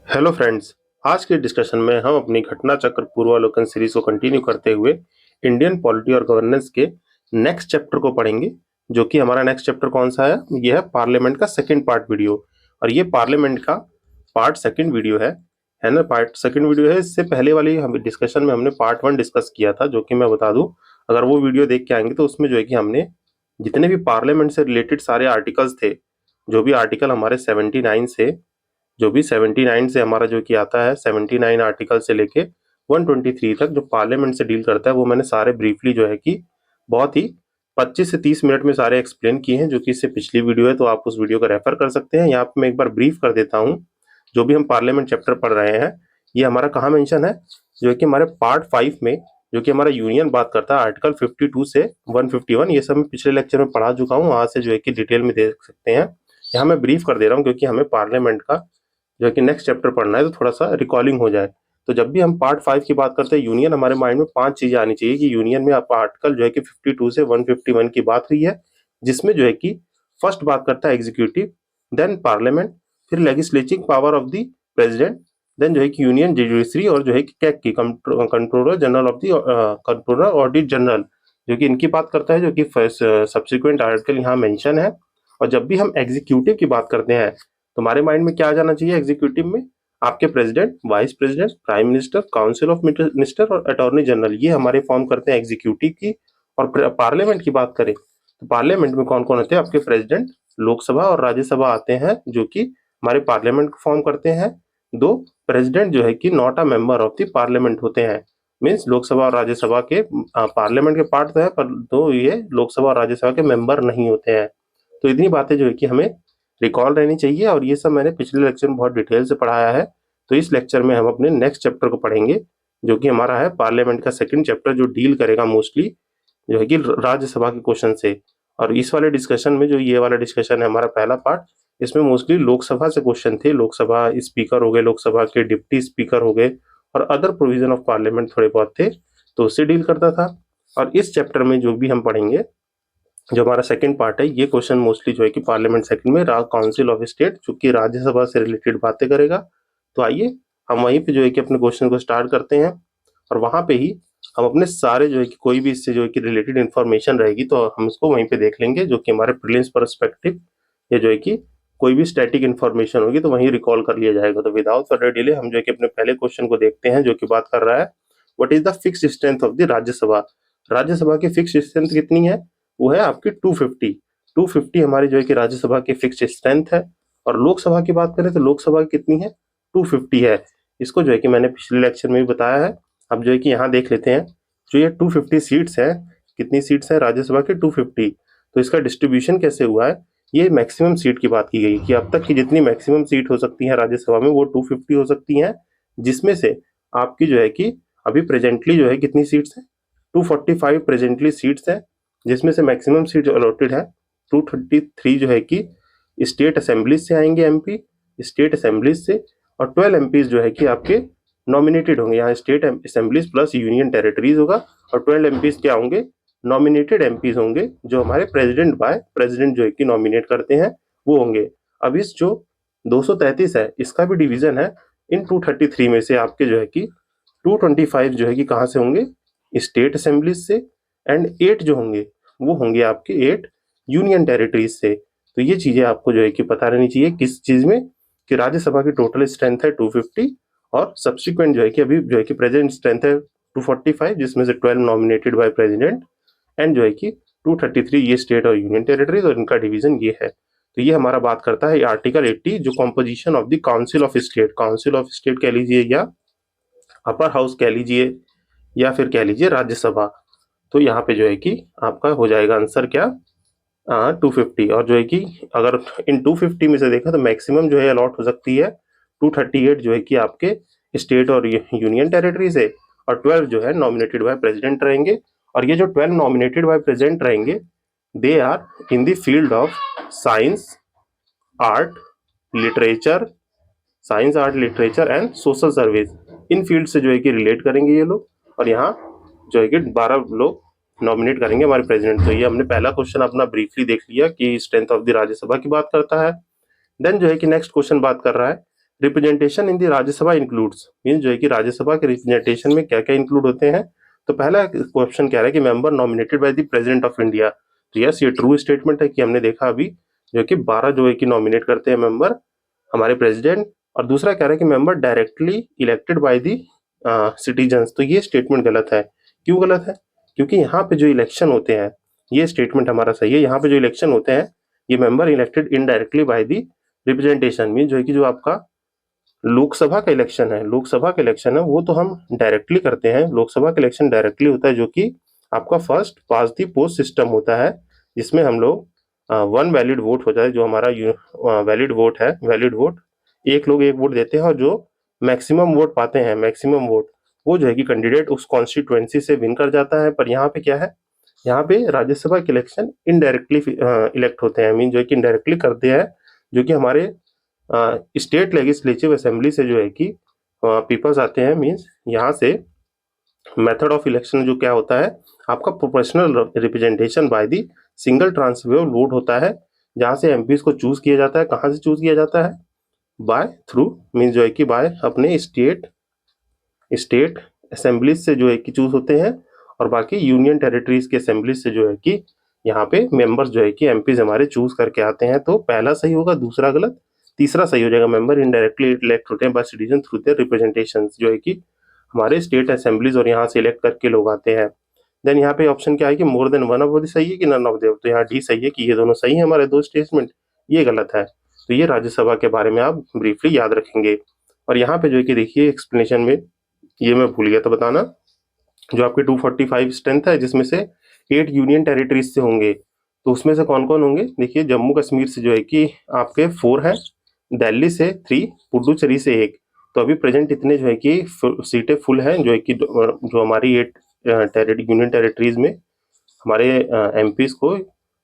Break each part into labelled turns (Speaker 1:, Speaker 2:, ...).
Speaker 1: Hello friends. आज के discussion में हम अपनी घटना चक्र पूर्वावलोकन सीरीज को कंटिन्यू करते हुए इंडियन पॉलिटी और गवर्नेंस के नेक्स्ट चैप्टर को पढ़ेंगे। जो कि हमारा नेक्स्ट चैप्टर कौन सा है? यह है पार्लियामेंट का सेकंड पार्ट वीडियो। और ये पार्लियामेंट का पार्ट सेकंड वीडियो है ना? पार्ट सेकंड वीडियो है। इससे पहले वाली हम डिस्कशन में हमने पार्ट वन डिस्कस किया था, जो कि मैं बता दूं, अगर वो वीडियो देख के आएंगे तो उसमें जो है कि हमने जितने भी पार्लियामेंट से रिलेटेड सारे आर्टिकल्स थे, जो भी आर्टिकल हमारे 79 से जो भी 79 से हमारा जो कि आता है, 79 आर्टिकल से लेके 123 तक जो पार्लियामेंट से डील करता है, वो मैंने सारे ब्रीफली जो है कि बहुत ही 25 से 30 मिनट में सारे एक्सप्लेन किए हैं, जो कि इससे पिछली वीडियो है, तो आप उस वीडियो को रेफर कर सकते हैं। यहाँ पे मैं एक बार ब्रीफ कर देता हूँ। जो भी हम पार्लियामेंट चैप्टर पढ़ रहे हैं, ये हमारा कहाँ मेंशन है? जो है कि हमारे पार्ट 5 में, जो कि हमारा यूनियन बात करता है आर्टिकल 52 से 151। ये सब मैं पिछले लेक्चर में पढ़ा चुका हूँ, वहां से जो है कि डिटेल में देख सकते हैं। यहाँ मैं ब्रीफ कर दे रहा हूँ क्योंकि हमें पार्लियामेंट का जो है कि नेक्स्ट चैप्टर पढ़ना है, तो थोड़ा सा रिकॉलिंग हो जाए। तो जब भी हम पार्ट 5 की बात करते हैं यूनियन, हमारे माइंड में 5 चीजें आनी चाहिए कि यूनियन में आप आर्टिकल जो है कि 52 से 151 की बात हुई है, जिसमें जो है कि फर्स्ट बात करता है एग्जीक्यूटिव, देन पार्लियामेंट, फिर legislative power of the president, then जो है कि यूनियन जुडिशरी, और जो है कि कैग की controller general of the controller audit general, जो कि इनकी बात करता है, जो कि सब्सिक्वेंट आर्टिकल यहाँ मेंशन है। और जब भी हम एग्जीक्यूटिव की बात करते हैं, तुम्हारे माइंड में क्या आ जाना चाहिए? एग्जीक्यूटिव में आपके president, vice president, prime minister, council of minister और अटॉर्नी जनरल, ये हमारे फॉर्म करते हैं एग्जीक्यूटिव की। और पार्लियामेंट की बात करें तो पार्लियामेंट में कौन कौन होते हैं? आपके प्रेसिडेंट, लोकसभा और राज्यसभा आते हैं, जो कि हमारे पार्लियामेंट को फॉर्म करते हैं। दो प्रेसिडेंट जो है कि not a member of the parliament होते हैं, मीन्स लोकसभा और राज्यसभा के पार्लियामेंट के पार्ट तो है, पर दो ये लोकसभा और राज्यसभा के मेंबर नहीं होते हैं। तो इतनी बातें जो है कि हमें रिकॉल रहनी चाहिए, और ये सब मैंने पिछले लेक्चर में बहुत डिटेल से पढ़ाया है। तो इस लेक्चर में हम अपने नेक्स्ट चैप्टर को पढ़ेंगे, जो कि हमारा है पार्लियामेंट का सेकंड चैप्टर, जो डील करेगा मोस्टली जो है कि राज्यसभा के क्वेश्चन से। और इस वाले डिस्कशन में, जो ये वाला डिस्कशन है हमारा पहला पार्ट, इसमें मोस्टली लोकसभा से क्वेश्चन थे। लोकसभा स्पीकर हो गए, लोकसभा के डिप्टी स्पीकर हो गए, और अदर प्रोविजन ऑफ पार्लियामेंट थोड़े बहुत थे, तो उससे डील करता था। और इस चैप्टर में जो भी हम पढ़ेंगे, जो हमारा सेकंड पार्ट है, ये क्वेश्चन मोस्टली जो है कि पार्लियामेंट सेकंड में काउंसिल ऑफ स्टेट, जो कि राज्यसभा से रिलेटेड बातें करेगा। तो आइए हम वहीं पे जो है कि अपने क्वेश्चन को स्टार्ट करते हैं, और वहां पे ही हम अपने सारे जो है कि कोई भी इससे जो है कि रिलेटेड इन्फॉर्मेशन रहेगी, तो हम उसको वहीं पे देख लेंगे, जो कि हमारे प्रीलिम्स पर्सपेक्टिव या जो है कि कोई भी स्टैटिक इन्फॉर्मेशन होगी तो वहीं रिकॉल कर लिया जाएगा। तो विदाउट फर्दर डिले हम जो है कि अपने पहले क्वेश्चन को देखते हैं, जो कि बात कर रहा है what is the fixed strength of the Rajya Sabha. Rajya Sabha की फिक्स्ड स्ट्रेंथ कितनी है? वो है आपकी 250। 250 हमारी जो है कि राज्यसभा की फिक्स्ड स्ट्रेंथ है। और लोकसभा की बात करें तो लोकसभा की कितनी है? 250 है। इसको जो है कि मैंने पिछले लेक्चर में भी बताया है। अब जो है कि यहाँ देख लेते हैं, जो ये 250 सीट्स हैं, कितनी सीट्स हैं राज्यसभा की? 250। तो इसका डिस्ट्रीब्यूशन कैसे हुआ है? ये मैक्सिमम सीट की बात की गई कि अब तक की जितनी मैक्सिमम सीट हो सकती है राज्यसभा में, वो 250 हो सकती हैं, जिसमें से आपकी जो है कि अभी प्रेजेंटली जो है कितनी सीट्स हैं? 245 प्रेजेंटली सीट्स हैं, जिसमें से मैक्सिमम सीट जो अलॉटेड है 233 जो है कि स्टेट असेंबलीज से आएंगे एमपी, स्टेट असेंबलीज से। और 12 एमपीज जो है कि आपके नॉमिनेटेड होंगे। यहाँ state assemblies plus union territories होगा, और 12 एमपीज क्या होंगे? नॉमिनेटेड एमपीज होंगे, जो हमारे प्रेसिडेंट बाय प्रेसिडेंट जो है कि नॉमिनेट करते हैं, वो होंगे। अब इस जो 233 है, इसका भी डिवीजन है इन 233 में से। आपके जो है कि 225 जो है कि कहाँ से होंगे? स्टेट असेंबलीज से। एंड 8 जो होंगे वो होंगे आपके 8 यूनियन टेरिटरीज से। तो ये चीजें आपको जो है कि पता रहनी चाहिए किस चीज में, कि राज्यसभा की टोटल स्ट्रेंथ है 250, और सब्सिक्वेंट जो है कि अभी जो है कि प्रेजेंट स्ट्रेंथ है 245, जिसमें से 12 नॉमिनेटेड बाय प्रेसिडेंट, एंड जो है कि 233 ये स्टेट और यूनियन टेरिटरीज, और इनका डिवीजन ये है। तो ये हमारा बात करता है आर्टिकल 80, जो composition of the council of state. Council of state कह लीजिए, या अपर हाउस कह लीजिए, या फिर कह लीजिए राज्यसभा। तो यहाँ पे जो है कि आपका हो जाएगा आंसर क्या? 250। और जो है कि अगर इन 250 में से देखा तो मैक्सिमम जो है अलॉट हो सकती है 238 जो है कि आपके स्टेट और यूनियन टेरिटरी से, और 12 जो है नॉमिनेटेड बाय प्रेसिडेंट रहेंगे। और ये जो 12 नॉमिनेटेड बाय प्रेसिडेंट रहेंगे, they are in the field of science, art, literature, science, art, literature and social service. In field से जो है कि रिलेट करेंगे ये लोग, और यहाँ जो है कि 12 लोग नॉमिनेट करेंगे हमारे प्रेसिडेंट। तो ये हमने पहला क्वेश्चन अपना ब्रीफली देख लिया कि स्ट्रेंथ ऑफ द राज्यसभा की बात करता है। देन जो है कि नेक्स्ट क्वेश्चन बात कर रहा है representation in the Rajya Sabha includes, mean जो है कि राज्यसभा के रिप्रेजेंटेशन में क्या क्या इंक्लूड होते हैं। तो पहला क्वेश्चन कह रहा है कि member nominated by the president of India. तो यस, ये ट्रू स्टेटमेंट है कि हमने देखा अभी जो कि 12 जो है कि नॉमिनेट करते हैं मेंबर हमारे प्रेसिडेंट। और दूसरा कह रहा है कि member directly elected by the citizens. तो ये स्टेटमेंट गलत है। क्यों गलत है? क्योंकि यहाँ पे जो इलेक्शन होते हैं, ये स्टेटमेंट हमारा सही है। यहाँ पे जो इलेक्शन होते हैं ये member elected indirectly by the representation, mean जो है कि जो आपका लोकसभा का इलेक्शन है, लोकसभा का इलेक्शन है वो तो हम डायरेक्टली करते हैं। लोकसभा का इलेक्शन डायरेक्टली होता है जो कि आपका first pass the post system होता है, जिसमें हम लोग वन वैलिड वोट होता है। जो हमारा वैलिड वोट है, वैलिड वोट एक लोग एक वोट देते हैं और जो मैक्सिमम वोट पाते हैं, मैक्सिमम वोट, वो जो है कि कैंडिडेट उस कॉन्स्टिट्यूएंसी से विन कर जाता है। पर यहाँ पे क्या है, यहाँ पे राज्यसभा के इलेक्शन इनडायरेक्टली इलेक्ट होते हैं, मीन जो है कि इनडायरेक्टली करते हैं, जो कि हमारे स्टेट लेजिस्लेटिव असेंबली से जो है कि पीपल्स आते हैं। मीन्स यहाँ से मेथड ऑफ इलेक्शन जो क्या होता है, आपका proportional representation by the single transfer vote होता है, जहाँ से एमपीज को चूज किया जाता है। कहाँ से चूज किया जाता है? बाय थ्रू, मीन्स जो है कि बाय अपने स्टेट असेंबलीज से जो है कि चूज होते हैं, और बाकी यूनियन टेरिटरीज के असेंबलीज से जो है कि यहाँ पे मेंबर्स जो है कि एमपीज हमारे चूज करके आते हैं। तो पहला सही होगा, दूसरा गलत, तीसरा सही हो जाएगा। मेंबर इनडायरेक्टली इलेक्ट होते हैं by citizen through their representation, जो है कि हमारे स्टेट असेंबलीज और यहाँ से इलेक्ट करके लोग आते हैं। देन यहाँ पे ऑप्शन क्या है कि more than one of the सही है कि नन ऑफ देव। तो यहाँ डी सही है कि ये दोनों सही है हमारे दो स्टेटमेंट, ये गलत है। तो ये राज्यसभा के बारे में आप ब्रीफली याद रखेंगे। और यहाँ पे जो है कि देखिए एक्सप्लेनेशन में, ये मैं भूल गया था बताना, जो आपके 245 स्ट्रेंथ है जिसमें से 8 यूनियन टेरिटरीज से होंगे। तो उसमें से कौन कौन होंगे? देखिए जम्मू कश्मीर से जो है कि आपके 4 हैं, दिल्ली से 3, पुडुचेरी से 1। तो अभी प्रेजेंट इतने जो है कि सीटें फुल हैं, जो है कि जो हमारी 8 यूनियन टेरिटरीज में हमारे एमपीज को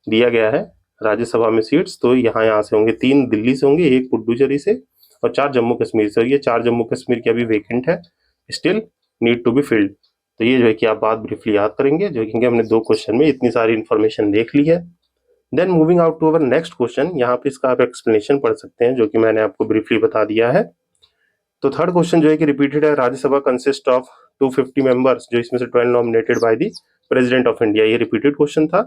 Speaker 1: दिया गया है राज्यसभा में सीट्स। तो यहाँ से होंगे 3 दिल्ली से होंगे, 1 पुडुचेरी से और 4 जम्मू कश्मीर से। और ये 4 जम्मू कश्मीर के अभी वेकेंट है, still need to be filled. तो ये जो है कि आप बात ब्रीफली याद करेंगे, जो कि हमने 2 क्वेश्चन में इतनी सारी इन्फॉर्मेशन देख ली है। Then moving out to our next question, यहाँ पे इसका आप एक्सप्लेनेशन पढ़ सकते हैं, जो कि मैंने आपको ब्रीफली बता दिया है। तो थर्ड क्वेश्चन जो है कि रिपीटेड है, राज्यसभा कंसिस्ट ऑफ 250 मेंबर्स, जो इसमें से 12 nominated by the president of India. ये रिपीटेड क्वेश्चन था।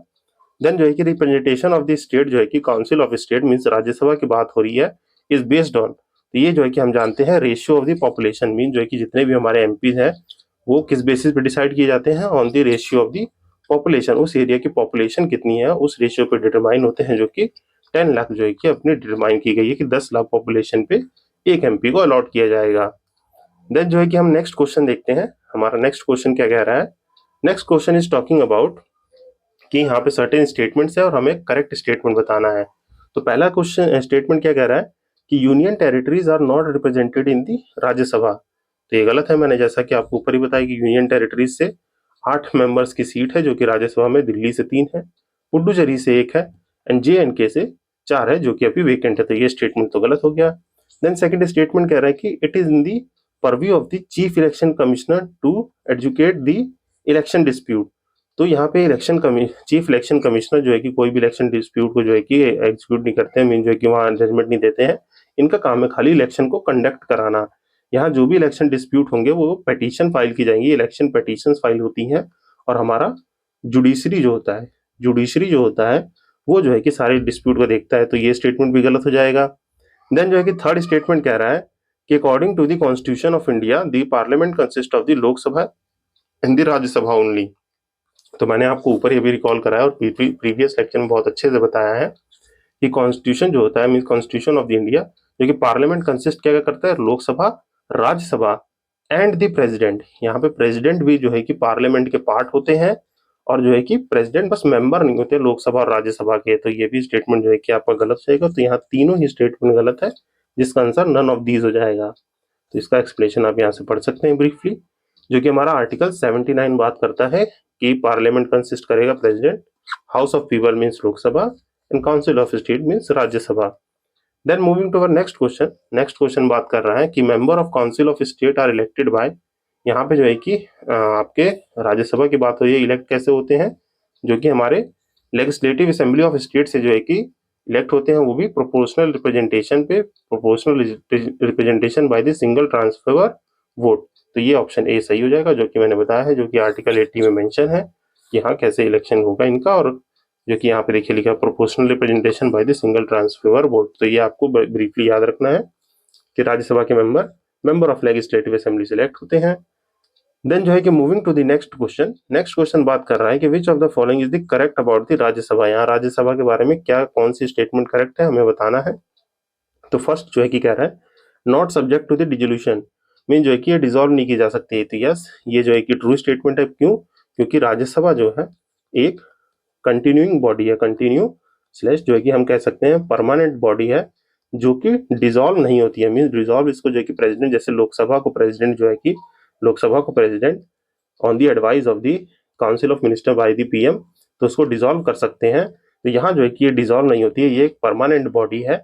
Speaker 1: देन जो है कि रिप्रेजेंटेशन ऑफ द स्टेट, जो है कि council of state, means Rajya Sabha की बात हो रही है, इज बेस्ड ऑन। तो ये जो है कि हम जानते हैं ratio of the population, mean जो है कि जितने भी हमारे एमपी हैं वो किस बेसिस पे डिसाइड किए जाते हैं? On the ratio of the population. उस एरिया की पॉपुलेशन कितनी है उस रेशियो पे डिटरमाइन होते हैं, जो कि 10 लाख जो है कि अपनी डिटरमाइन की गई है कि 10 लाख पॉपुलेशन पे एक एमपी को अलॉट किया जाएगा। देन जो है कि हम नेक्स्ट क्वेश्चन देखते हैं। हमारा नेक्स्ट क्वेश्चन क्या कह रहा है? Next question is talking about कि यहाँ पे सर्टेन स्टेटमेंट्स है और हमें करेक्ट स्टेटमेंट बताना है। तो पहला क्वेश्चन स्टेटमेंट क्या कह रहा है कि union territories are not represented in the Rajya Sabha. तो ये गलत है। मैंने जैसा कि आपको ऊपर ही बताया कि यूनियन टेरिटरीज से 8 मेंबर्स की सीट है, जो कि राज्यसभा में दिल्ली से 3 है, पुडुचेरी से 1 है एंड JNK से 4 है, जो कि अभी वेकेंट है। तो ये स्टेटमेंट तो गलत हो गया। देन सेकंड स्टेटमेंट कह रहा है कि it is in the purview of the chief election commissioner to educate the election dispute. तो यहाँ पे चीफ इलेक्शन कमिश्नर जो है कि कोई भी इलेक्शन डिस्प्यूट को जो है कि एग्जीक्यूट नहीं करते हैं, मीन जो है कि वहाँ जजमेंट नहीं देते हैं। इनका काम है खाली इलेक्शन को कंडक्ट कराना। यहाँ जो भी इलेक्शन डिस्प्यूट होंगे वो पेटिशन फाइल की जाएंगी, इलेक्शन पेटिशन फाइल होती हैं। और हमारा जुडिशरी जो होता है वो जो है कि सारे डिस्प्यूट को देखता है। तो ये स्टेटमेंट भी गलत हो जाएगा। देन जो है कि थर्ड स्टेटमेंट कह रहा है कि according to the constitution of India the parliament consist of the Lok Sabha and the Rajya Sabha only. तो मैंने आपको ऊपर ही अभी रिकॉल कराया और प्रीवियस लेक्चर में बहुत अच्छे से बताया है कि कॉन्स्टिट्यूशन जो होता है, mean constitution of the India, जो कि पार्लियामेंट कंसिस्ट क्या करता है? Lok Sabha, Rajya Sabha and the president. यहाँ पे प्रेसिडेंट भी जो है कि पार्लियामेंट के पार्ट होते हैं, और जो है कि प्रेसिडेंट बस मेंबर नहीं होते लोकसभा और राज्यसभा के। तो ये भी स्टेटमेंट जो है कि आपका गलत जाएगा। तो यहाँ तीनों ही स्टेटमेंट गलत है, जिसका आंसर नन ऑफ दीज हो जाएगा। तो इसका एक्सप्लेनेशन आप यहाँ से पढ़ सकते हैं ब्रीफली, जो कि हमारा आर्टिकल 79 बात करता है कि पार्लियामेंट कंसिस्ट करेगा president, house of people means Lok Sabha and council of state means Rajya Sabha. Then moving to our next question. Next question बात कर रहा है कि member of council of state are elected by. यहाँ पे जो है कि आपके राज्यसभा की बात हो रही है, इलेक्ट कैसे होते हैं? जो कि हमारे लेजिस्लेटिव असेंबली ऑफ स्टेट से जो है कि इलेक्ट होते हैं वो भी प्रोपोर्शनल रिप्रेजेंटेशन पे, proportional representation by the single transfer vote. तो ये ऑप्शन ए सही हो जाएगा, जो कि मैंने बताया है, जो कि आर्टिकल 80 में मेंशन है कि हाँ कैसे इलेक्शन होगा इनका, और जो कि यहाँ पे देखिए लिखा है proportional representation by the single transfer vote. तो ये आपको ब्रीफली याद रखना है कि राज्यसभा के member of legislative assembly select होते हैं। देन जो है कि moving to the next question बात कर रहा है कि which of the following is the correct about the Rajya Sabha. यहाँ राज्यसभा के बारे में क्या कौन सी स्टेटमेंट करेक्ट है हमें बताना है। तो फर्स्ट जो है कि कह रहा है not subject to the dissolution, mean जो है कि ये डिजोल्व नहीं की जा सकती है। तो यस, ये जो है कि ट्रू स्टेटमेंट है। क्यों? क्योंकि राज्यसभा जो है एक कंटिन्यूइंग बॉडी है, कंटिन्यू स्लैश जो है कि हम कह सकते हैं परमानेंट बॉडी है, जो कि डिजोल्व नहीं होती है। मीन डिजोल्व इसको जो है कि प्रेसिडेंट, जैसे लोकसभा को प्रेसिडेंट जो है कि लोकसभा को president on the advice of the council of minister by the PM, तो उसको डिसॉल्व कर सकते हैं। तो यहाँ जो है कि ये डिसॉल्व नहीं होती है, ये एक परमानेंट बॉडी है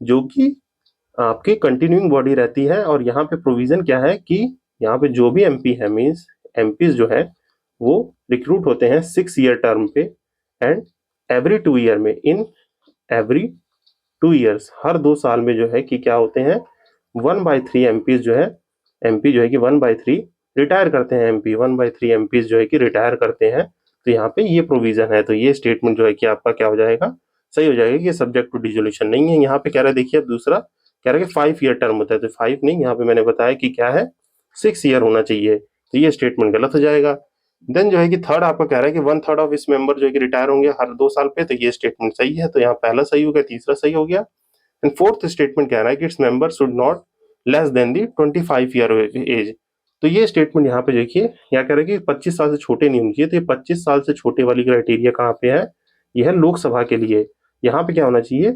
Speaker 1: जो कि आपकी कंटिन्यूइंग बॉडी रहती है। और यहाँ पे प्रोविजन क्या है कि यहाँ पे जो भी एमपी है, मीन्स एमपीज जो है वो रिक्रूट होते हैं 6 ईयर टर्म पे, एंड एवरी 2 ईयर में, इन एवरी 2 ईयर्स, हर 2 साल में जो है कि क्या होते हैं 1/3 एमपीज जो है, एमपी जो है कि 1/3 रिटायर करते हैं। एमपी 1/3 एमपीज जो है कि रिटायर करते हैं। तो यहाँ पे ये प्रोविजन है। तो ये स्टेटमेंट जो है कि आपका क्या हो जाएगा, सही हो जाएगा कि ये सब्जेक्ट टू डिसोल्यूशन नहीं है। यहाँ पे कह रहा है, देखिए अब दूसरा कह रहा है कि 5 ईयर टर्म होता है, तो 5 नहीं, यहाँ पे मैंने बताया कि क्या है 6 ईयर होना चाहिए। तो ये स्टेटमेंट गलत हो जाएगा। देन जो है कि थर्ड आपका कह रहा है कि 1/3 ऑफ इस मेंबर जो है कि रिटायर होंगे हर 2 साल पे। तो ये स्टेटमेंट सही है, तो यहाँ पहला सही हो गया, तीसरा सही हो गया। एंड फोर्थ स्टेटमेंट कह रहा है कि its member should not less than the 25 year age. तो ये स्टेटमेंट यहाँ पे देखिए, यहाँ कह रहा है कि 25 साल से छोटे नहीं होने चाहिए। तो ये 25 साल से छोटे वाली क्राइटेरिया कहाँ पे है, ये है लोकसभा के लिए। यहाँ पे क्या होना चाहिए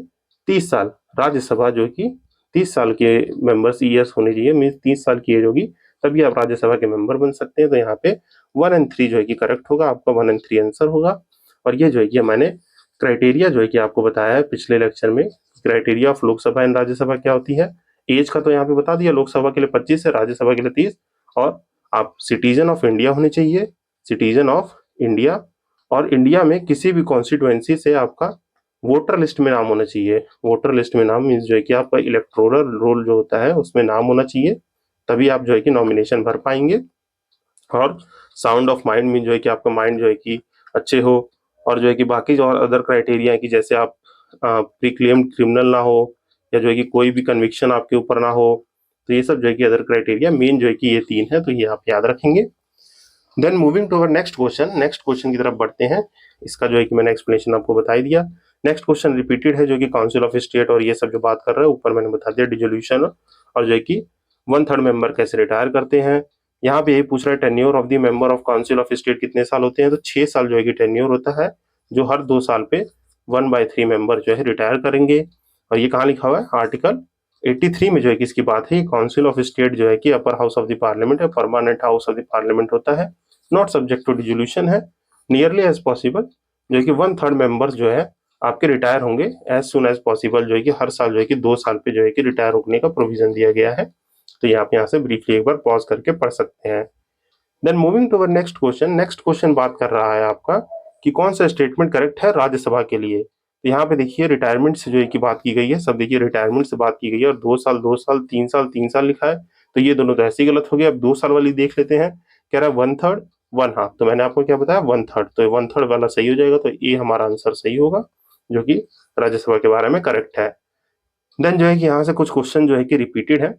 Speaker 1: 30 साल। राज्यसभा जो कि 30 साल के मेंबर्स ईयर्स होने चाहिए, मीन 30 साल की एज होगी तभी आप राज्यसभा के मेंबर बन सकते हैं। तो यहाँ पे 1 और 3 जो है कि करेक्ट होगा, आपका 1 और 3 आंसर होगा। और ये जो है कि मैंने क्राइटेरिया जो है कि आपको बताया है पिछले लेक्चर में, criteria of Lok Sabha and Rajya Sabha क्या होती है। एज का तो यहाँ पे बता दिया, लोकसभा के लिए 25 है, राज्यसभा के लिए 30। और आप सिटीजन ऑफ इंडिया होने चाहिए, सिटीजन ऑफ इंडिया, और इंडिया में किसी भी कॉन्स्टिट्यूएंसी से आपका वोटर लिस्ट में नाम होना चाहिए। वोटर लिस्ट में नाम मीन्स जो है कि आपका इलेक्टोरल रोल जो होता है उसमें नाम होना चाहिए, तभी आप जो है कि नॉमिनेशन भर पाएंगे। और साउंड ऑफ माइंड मीन जो है कि आपका माइंड जो है कि अच्छे हो, और जो है कि बाकी जो अदर क्राइटेरिया है कि जैसे आप प्रीक्लेम्ड क्रिमिनल ना हो, या जो है कि कोई भी कन्विक्शन आपके ऊपर ना हो। तो ये सब जो है कि अदर क्राइटेरिया, मेन जो है कि ये 3 है, तो ये आप याद रखेंगे। Then moving to our next question की तरफ बढ़ते हैं। इसका जो है कि मैंने एक्सप्लेनेशन आपको बता ही दिया। नेक्स्ट क्वेश्चन रिपीटेड है, जो कि काउंसिल ऑफ स्टेट और ये सब जो बात कर रहा है, ऊपर मैंने बता दिया डिसोल्यूशन, और जो है कि 1/3 मेंबर कैसे रिटायर करते हैं। यहाँ पे यही पूछ रहा है tenure of the member of council of state कितने साल होते हैं। तो 6 साल जो है कि टेन्योर होता है, जो हर 2 साल पे 1/3 मेंबर जो है रिटायर करेंगे। और ये कहाँ लिखा हुआ है, आर्टिकल 83 में जो है कि इसकी बात है। काउंसिल ऑफ स्टेट जो है कि upper house of the parliament है, permanent house of the parliament होता है, नॉट सब्जेक्ट टू डिसोल्यूशन है। नियरली एज पॉसिबल जो है कि 1/3 मेंबर्स जो है आपके रिटायर होंगे एज सुन एज पॉसिबल, जो है कि हर साल जो है कि 2 साल पे जो है कि रिटायर होने का प्रोविजन दिया गया है। तो ये आप यहाँ से ब्रीफली एक बार पॉज करके पढ़ सकते हैं। Then moving to our next question बात कर रहा है आपका कि कौन सा स्टेटमेंट करेक्ट है राज्यसभा के लिए। तो यहाँ पे देखिए रिटायरमेंट से जो है कि बात की गई है, सब देखिए रिटायरमेंट से बात की गई है, और 2 साल 2 साल 3 साल 3 साल लिखा है। तो ये दोनों तो ऐसे ही गलत हो गया। अब 2 साल वाली देख लेते हैं, कह रहा है 1/3 1 हाफ। तो मैंने आपको क्या बताया 1/3, तो 1/3 वाला सही हो जाएगा। तो ये हमारा आंसर सही होगा, जो कि राज्यसभा के बारे में करेक्ट है। देन जो है कि यहाँ से कुछ क्वेश्चन जो है कि रिपीटेड है।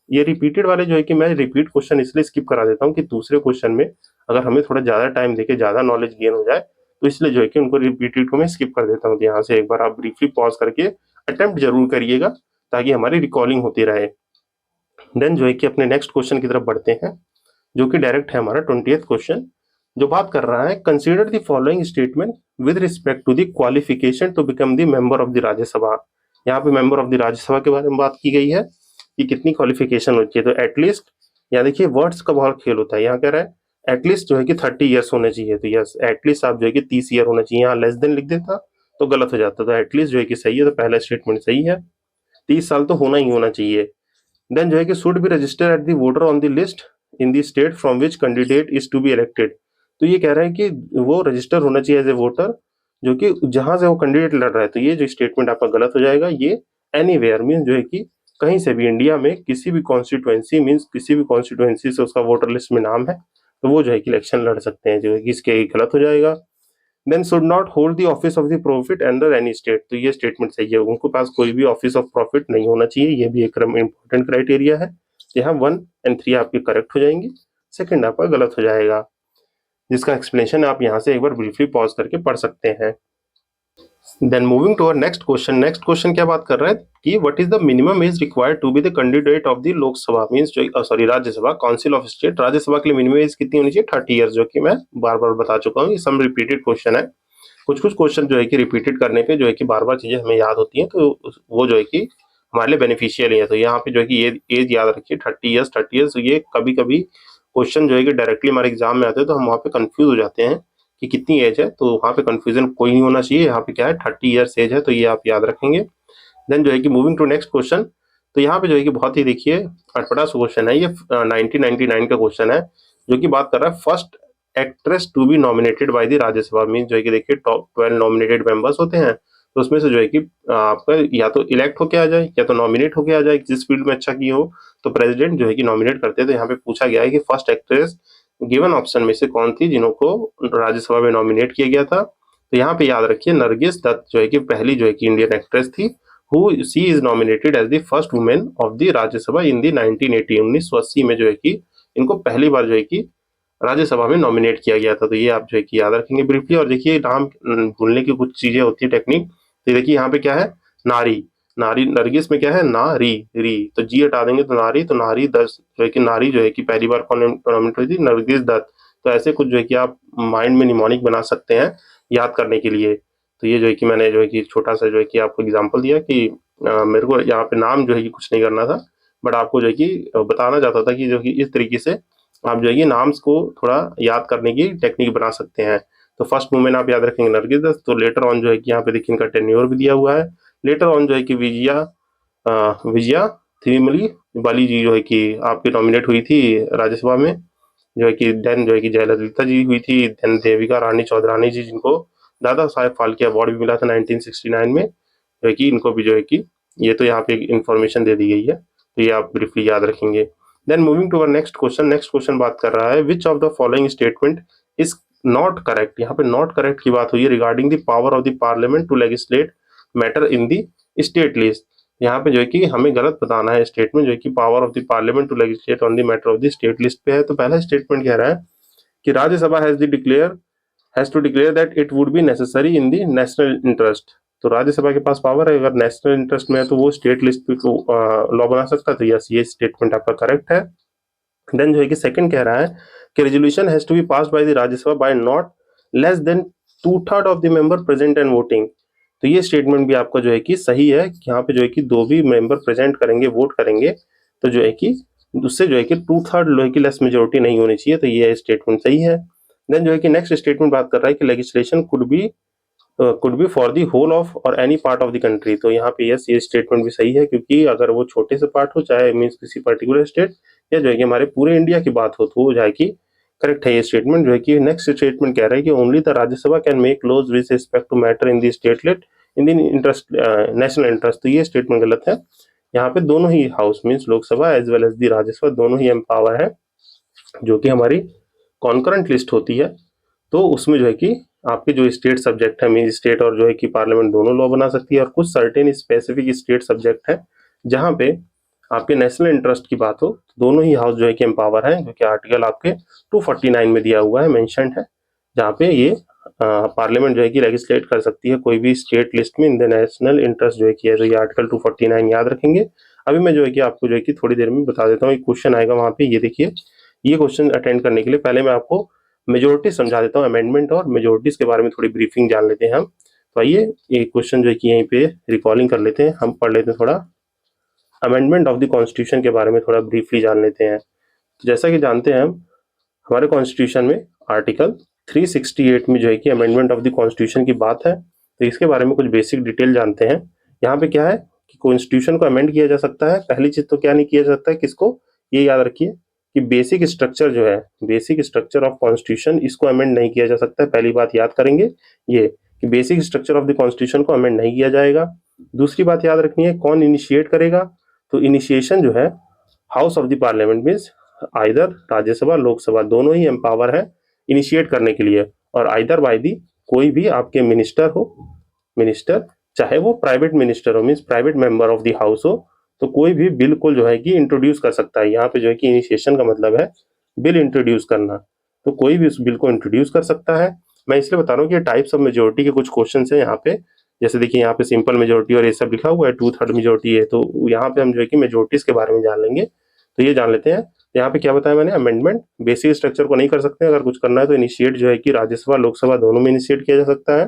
Speaker 1: ये रिपीटेड वाले जो है कि मैं रिपीट क्वेश्चन इसलिए स्किप करा देता हूँ कि दूसरे क्वेश्चन में अगर हमें थोड़ा ज्यादा टाइम देके ज्यादा नॉलेज गेन हो जाए, तो इसलिए जो है कि उनको रिपीटेड को मैं स्किप कर देता हूँ। तो यहाँ से एक बार आप ब्रीफली पॉज करके अटेम्प्ट जरूर करिएगा, ताकि हमारी रिकॉलिंग होती रहे। देन जो है कि अपने नेक्स्ट क्वेश्चन की तरफ बढ़ते हैं, जो कि डायरेक्ट है हमारा 20th क्वेश्चन, जो बात कर रहा है consider the following statement with respect to the qualification to become the member of the Rajya Sabha. यहाँ पे मेंबर ऑफ द राज्यसभा के बारे में बात की गई है कि कितनी क्वालिफिकेशन होती है। तो एटलीस्ट, यहाँ देखिए वर्ड्स का बहुत खेल होता है। यहाँ कह रहा है एटलीस्ट जो है कि 30 ईयर्स होने चाहिए। तो यस, एटलीस्ट आप जो है कि 30 ईयर होना चाहिए। यहाँ लेस देन लिख देता तो गलत हो जाता। तो एटलीस्ट जो है कि सही है, तो पहला स्टेटमेंट सही है, 30 साल तो होना ही होना चाहिए। देन जो है कि should be register at the voter on the list in the state from which candidate is to be elected. तो ये कह रहा है कि वो रजिस्टर होना चाहिए एज ए वोटर जो कि जहां से वो कैंडिडेट लड़ रहा है, तो ये जो स्टेटमेंट आपका गलत हो जाएगा। ये एनीवेयर मीन्स जो है कि कहीं से भी इंडिया में किसी भी कॉन्स्टिट्यूएंसी मीन्स किसी भी कॉन्स्टिट्यूएंसी से उसका वोटर लिस्ट में नाम है तो वो जो है कि इलेक्शन लड़ सकते हैं, जो है कि इसके गलत हो जाएगा। Then should not hold the office of the profit under any state, तो ये स्टेटमेंट सही है, उनके पास कोई भी ऑफिस ऑफ प्रॉफिट नहीं होना चाहिए, ये भी एक इंपॉर्टेंट क्राइटेरिया है। यहाँ 1 एंड 3 आपके करेक्ट हो जाएंगे, सेकंड आपका गलत हो जाएगा, जिसका एक्सप्लेनेशन आप यहाँ से एक बार ब्रीफली पॉज करके पढ़ सकते हैं। Then moving to our next question क्या बात कर रहा है कि what is the minimum age required to be the candidate of the Lok Sabha means जो sorry Rajya Sabha council of state, Rajya Sabha के लिए मिनिमम एज कितनी होनी चाहिए? 30 ईयर्स, जो कि मैं बार बार बता चुका हूँ, ये सम रिपीटेड क्वेश्चन है। कुछ कुछ क्वेश्चन जो है कि रिपीटेड करने पे जो है कि बार बार चीजें हमें याद होती हैं, तो वो जो है कि हमारे लिए बेनिफिशियल है। तो यहाँ पे जो है कि ये एज याद रखिए 30 ईयर्स। ये कभी कभी क्वेश्चन जो है कि डायरेक्टली हमारे एग्जाम में आते हैं तो हम वहाँ पे कंफ्यूज हो जाते हैं कि कितनी एज है, तो वहाँ पे कंफ्यूजन कोई नहीं होना चाहिए। यहाँ पे क्या है 30 ईयर्स एज है, तो ये आप याद रखेंगे। देन जो है कि मूविंग टू नेक्स्ट क्वेश्चन, तो यहाँ पे जो है कि बहुत ही देखिए अटपटा क्वेश्चन है ये, 1999 का क्वेश्चन है, जो कि बात कर रहा है first actress to be nominated by the Rajya Sabha mean जो है कि देखिए टॉप 12 नॉमिनेटेड मेंबर्स होते हैं, तो उसमें से जो है कि आपका या तो इलेक्ट होके आ जाए या तो नॉमिनेट होके आ जाए, जिस फील्ड में अच्छा की हो, तो प्रेसिडेंट जो है कि नॉमिनेट करते हैं। तो यहाँ पे पूछा गया है कि फर्स्ट एक्ट्रेस गिवन ऑप्शन में से कौन थी जिनको राज्यसभा में नॉमिनेट किया गया था? तो यहाँ पे याद रखिए नरगिस दत्त जो है कि पहली जो है कि इंडियन एक्ट्रेस थी, who she is nominated as the first woman of the Rajya Sabha in the 1980 1980 में जो है कि इनको पहली बार जो है कि राज्यसभा में नॉमिनेट किया गया था। तो ये आप जो है कि याद रखेंगे ब्रीफली। और देखिए नाम भूलने की कुछ चीजें होती है टेक्निक, तो देखिए यहाँ पे क्या है नारी, नारी नरगिस में क्या है नारी री, तो जी हटा देंगे तो नारी, तो नारी दस जो है कि नारी जो है कि पहली बार कौन नॉमिनेट हुई थी? नरगिस दत्त। तो ऐसे कुछ जो है कि आप माइंड में निमोनिक बना सकते हैं याद करने के लिए। तो ये जो है कि मैंने जो है कि छोटा सा जो है कि आपको एग्जांपल दिया कि मेरे को यहाँ पे नाम जो है कि कुछ नहीं करना था, बट आपको जो है कि बताना चाहता था कि जो कि इस तरीके से आप जो है कि नाम्स को थोड़ा याद करने की टेक्निक बना सकते हैं। तो फर्स्ट मूवमेंट आप याद रखेंगे नरगिस दत्त, तो लेटर ऑन जो है कि यहाँ पे देखिए इनका टेन्योर भी दिया हुआ है। लेटर ऑन जो है कि विजया थिरुमली बाली जी जो है कि आपकी नॉमिनेट हुई थी राज्यसभा में, जो है कि देन जो है कि जयललिता जी हुई थी, देन देविका रानी चौधरानी जी जिनको दादा साहेब फाल्के अवार्ड भी मिला था 1969 में, जो है कि इनको भी जो है कि ये तो यहाँ पे इंफॉर्मेशन दे दी गई है, तो ये आप ब्रीफली याद रखेंगे। Then moving to our next question बात कर रहा है which of the following statement is not correct. यहाँ पे नॉट करेक्ट की बात हुई है regarding the power of the Parliament to legislate matter in the state list. यहाँ पे जो है कि हमें गलत बताना है स्टेटमेंट, जो है कि power of the Parliament to legislate on the matter of the state list पे है। तो पहला स्टेटमेंट कह रहा है कि Rajya Sabha has to declare that it would be necessary in the national interest. तो राज्यसभा के पास पावर है, अगर नेशनल इंटरेस्ट में है तो वो स्टेट लिस्ट पे लॉ बना सकता है। तो यस ये स्टेटमेंट आपका करेक्ट है। देन जो है कि सेकंड कह रहा है कि resolution has to be passed by the Rajya Sabha bye not less than 2/3 of the member present and voting. तो ये स्टेटमेंट भी आपका जो है कि सही है, यहाँ पे जो है कि दो भी मेंबर प्रेजेंट करेंगे वोट करेंगे तो जो है कि उससे जो है कि 2/3 जो है कि लेस मेजोरिटी नहीं होनी चाहिए, तो ये स्टेटमेंट सही है। देन जो है कि नेक्स्ट स्टेटमेंट बात कर रहा है कि legislation could be for the whole of or any part of the country. तो यहाँ पे यस ये स्टेटमेंट भी सही है, क्योंकि अगर वो छोटे से पार्ट हो चाहे मीन्स किसी पर्टिकुलर स्टेट या जो है कि हमारे पूरे इंडिया की बात हो तो वो जाए कि करेक्ट है ये स्टेटमेंट। जो है कि नेक्स्ट स्टेटमेंट कह रहा है कि only the Rajya Sabha can make laws with respect to matter in the statelet in the interest national interest. तो ये स्टेटमेंट गलत है। यहाँ पे दोनों ही house means Lok Sabha as well as the Rajya Sabha दोनों ही एम्पावर है, जो कि हमारी कॉन्करेंट लिस्ट होती है। तो उसमें जो है कि आपके जो स्टेट सब्जेक्ट है मीन स्टेट और जो है कि पार्लियामेंट दोनों लॉ बना सकती है, और कुछ सर्टेन स्पेसिफिक स्टेट सब्जेक्ट है जहाँ पे आपके नेशनल इंटरेस्ट की बात हो तो दोनों ही हाउस जो है कि एम्पावर है, जो कि आर्टिकल आपके 249 में दिया हुआ है मेंशन्ड है, जहाँ पे ये पार्लियामेंट जो है कि लेजिस्लेट कर सकती है कोई भी स्टेट लिस्ट में इन द नेशनल इंटरेस्ट जो है कि है। तो ये आर्टिकल 249 याद रखेंगे। अभी मैं जो है कि आपको जो है कि थोड़ी देर में बता देता हूँ, एक क्वेश्चन आएगा वहाँ पे, ये देखिए ये क्वेश्चन अटेंड करने के लिए पहले मैं आपको मेजोरिटी समझा देता हूँ, अमेंडमेंट और मेजोरिटीज के बारे में थोड़ी ब्रीफिंग जान लेते हैं हम। तो आइए एक क्वेश्चन जो है कि यहीं पे रिकॉलिंग कर लेते हैं, हम पढ़ लेते हैं थोड़ा अमेंडमेंट ऑफ द कॉन्स्टिट्यूशन के बारे में थोड़ा ब्रीफली जान लेते हैं। तो जैसा कि जानते हैं हम हमारे कॉन्स्टिट्यूशन में आर्टिकल 368 में जो है कि अमेंडमेंट ऑफ द कॉन्स्टिट्यूशन की बात है, तो इसके बारे में कुछ बेसिक डिटेल जानते हैं। यहाँ पे क्या है कि कॉन्स्टिट्यूशन को अमेंड किया जा सकता है, पहली चीज तो क्या नहीं किया जा सकता है, किसको ये याद रखिए कि बेसिक स्ट्रक्चर जो है बेसिक स्ट्रक्चर ऑफ कॉन्स्टिट्यूशन इसको अमेंड नहीं किया जा सकता है, पहली बात याद करेंगे ये। कि basic structure of the constitution को अमेंड नहीं किया जाएगा। दूसरी बात याद रखनी है, कौन इनिशिएट करेगा, तो इनिशिएशन जो है house of the parliament means either Rajya Sabha Lok Sabha दोनों ही एम्पावर है इनिशिएट करने के लिए, और आइदर बाय दी कोई भी आपके मिनिस्टर हो, मिनिस्टर चाहे वो प्राइवेट मिनिस्टर हो means private member of the house हो, तो कोई भी बिल को जो है कि इंट्रोड्यूस कर सकता है। यहाँ पे जो है कि इनिशिएशन का मतलब है बिल इंट्रोड्यूस करना, तो कोई भी उस बिल को इंट्रोड्यूस कर सकता है। मैं इसलिए बता रहा हूँ कि टाइप्स ऑफ मेजोरिटी के कुछ क्वेश्चन है यहाँ पे, जैसे देखिए यहाँ पे सिंपल मेजोरिटी और ये सब लिखा हुआ है, 2/3 मेजोरिटी है, तो यहाँ पे हम जो है कि मेजोरिटीज के बारे में जान लेंगे। तो ये जान लेते हैं, यहाँ पे क्या बताया मैंने, अमेंडमेंट बेसिक स्ट्रक्चर को नहीं कर सकते, अगर कुछ करना है तो इनिशिएट जो है कि राज्यसभा लोकसभा दोनों में इनिशिएट किया जा सकता है।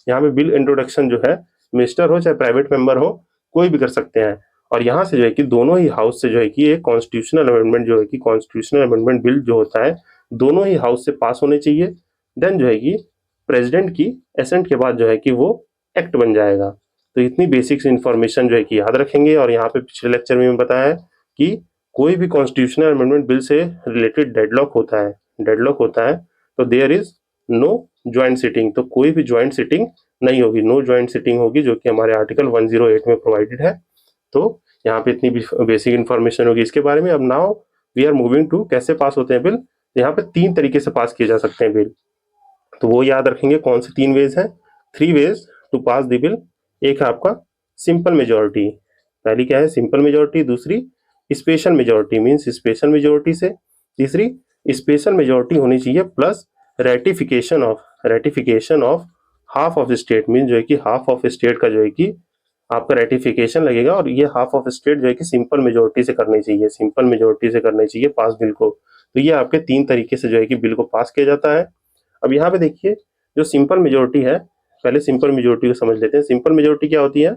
Speaker 1: यहाँ पे बिल इंट्रोडक्शन जो है मिनिस्टर हो चाहे प्राइवेट मेंबर हो कोई भी कर सकते हैं, और यहाँ से जो है कि दोनों ही हाउस से जो है कि एक कॉन्स्टिट्यूशनल अमेंडमेंट जो है कि कॉन्स्टिट्यूशनल अमेंडमेंट बिल जो होता है दोनों ही हाउस से पास होने चाहिए। देन जो है कि प्रेसिडेंट की एसेंट के बाद जो है कि वो एक्ट बन जाएगा। तो इतनी बेसिक्स इन्फॉर्मेशन जो है कि याद रखेंगे। और यहाँ पे पिछले लेक्चर में बताया है कि कोई भी कॉन्स्टिट्यूशनल अमेंडमेंट बिल से रिलेटेड डेडलॉक होता है, डेडलॉक होता है तो there is no joint sitting, तो कोई भी ज्वाइंट सिटिंग नहीं होगी, नो ज्वाइंट सिटिंग होगी, जो कि हमारे आर्टिकल 108 में प्रोवाइडेड है। तो यहाँ पे इतनी बेसिक इन्फॉर्मेशन होगी इसके बारे में। अब now we are moving to कैसे पास होते हैं बिल। यहाँ पे 3 तरीके से पास किए जा सकते हैं बिल, तो वो याद रखेंगे कौन से 3 वेज हैं, 3 ways to pass the bill. एक है आपका सिंपल मेजोरिटी, पहली क्या है सिंपल मेजोरिटी, दूसरी special majority means special majority से, तीसरी स्पेशल मेजोरिटी होनी चाहिए plus ratification of half of state means जो है कि हाफ ऑफ स्टेट का जो है कि आपका रेटिफिकेशन लगेगा, और ये हाफ ऑफ स्टेट जो है कि सिंपल मेजोरिटी से करनी चाहिए, सिंपल मेजोरिटी से करनी चाहिए पास बिल को। तो ये आपके 3 तरीके से जो है कि बिल को पास किया जाता है। अब यहाँ पे देखिए जो सिंपल मेजोरिटी है, पहले सिंपल मेजोरिटी को समझ लेते हैं। सिंपल मेजोरिटी क्या होती है,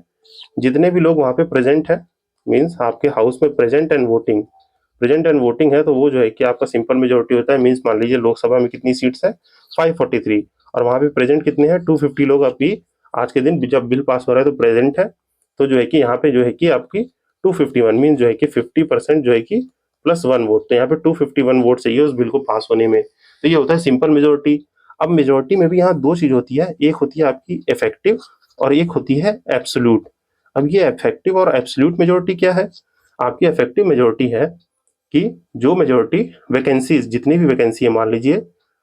Speaker 1: जितने भी लोग वहाँ पे प्रेजेंट है मीन्स आपके हाउस में प्रेजेंट एंड वोटिंग है, तो वो जो है कि आपका सिंपल मेजोरिटी होता है। मीन्स मान लीजिए लोकसभा में कितनी सीट्स है 543, और वहाँ पे प्रेजेंट कितने हैं 250 लोग अभी आज के दिन जब बिल पास हो रहा है तो प्रेजेंट है, तो जो है कि यहाँ पे जो है कि आपकी 251 मीन्स जो है कि 50% जो है कि +1 वोट, तो यहाँ पे 251 वोट चाहिए उस बिल को पास होने में। तो ये होता है सिंपल मेजोरिटी। अब मेजोरिटी में भी यहाँ 2 चीज होती है, एक होती है आपकी इफेक्टिव और एक होती है एब्सोल्यूट। अब ये इफेक्टिव और एब्सोल्यूट मेजोरिटी क्या है, आपकी इफेक्टिव मेजोरिटी है कि जो मेजोरिटी वैकेंसीज जितनी भी वैकेंसी है, मान लीजिए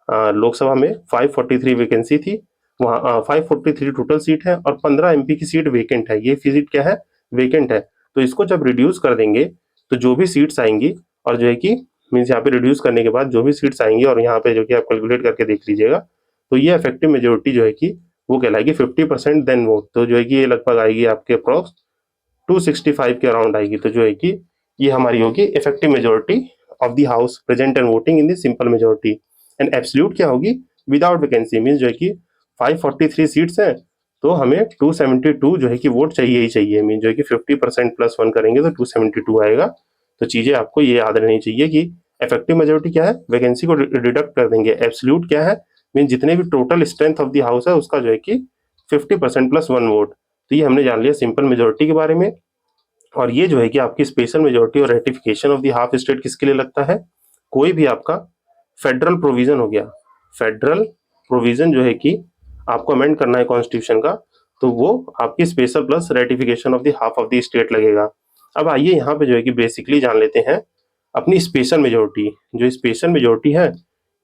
Speaker 1: लोकसभा में 543 वैकेंसी थी, वहाँ 543 टोटल सीट है और 15 MP की सीट वेकेंट है, ये सीट क्या है वेकेंट है, तो इसको जब रिड्यूस कर देंगे तो जो भी सीट्स आएंगी और जो है कि मीन्स यहाँ पे रिड्यूस करने के बाद जो भी सीट्स आएंगी और यहाँ पे जो कि आप कैलकुलेट करके देख लीजिएगा, तो ये इफेक्टिव मेजोरिटी जो है कि वो कहलाएगी 50% देन वोट, तो जो है कि ये लगभग आएगी आपके अप्रॉक्स 265 के अराउंड आएगी। तो जो है कि ये हमारी होगी effective majority of the house present and voting in the simple majority. And absolute क्या होगी, विदाउट वैकेंसी मीन्स जो है कि 543 सीट्स हैं तो हमें 272 जो है कि वोट चाहिए ही चाहिए, मीन जो है कि 50% +1 करेंगे तो 272 आएगा। तो चीजें आपको ये याद रहनी चाहिए कि इफेक्टिव मेजोरिटी क्या है, वैकेंसी को डिडक्ट कर देंगे। एब्सोल्यूट क्या है, मीन जितने भी total strength of the house है उसका जो है कि 50% +1 वोट। तो ये हमने जान लिया सिंपल मेजोरिटी के बारे में। और ये जो है कि आपकी स्पेशल मेजोरिटी और ratification of the half state किसके लिए लगता है, कोई भी आपका फेडरल प्रोविजन हो गया, फेडरल प्रोविजन जो है कि आपको अमेंड करना है कॉन्स्टिट्यूशन का, तो वो आपकी special plus ratification of the half of the state लगेगा। अब आइए यहाँ पे जो है कि बेसिकली जान लेते हैं अपनी स्पेशल मेजोरिटी। जो स्पेशल मेजोरिटी है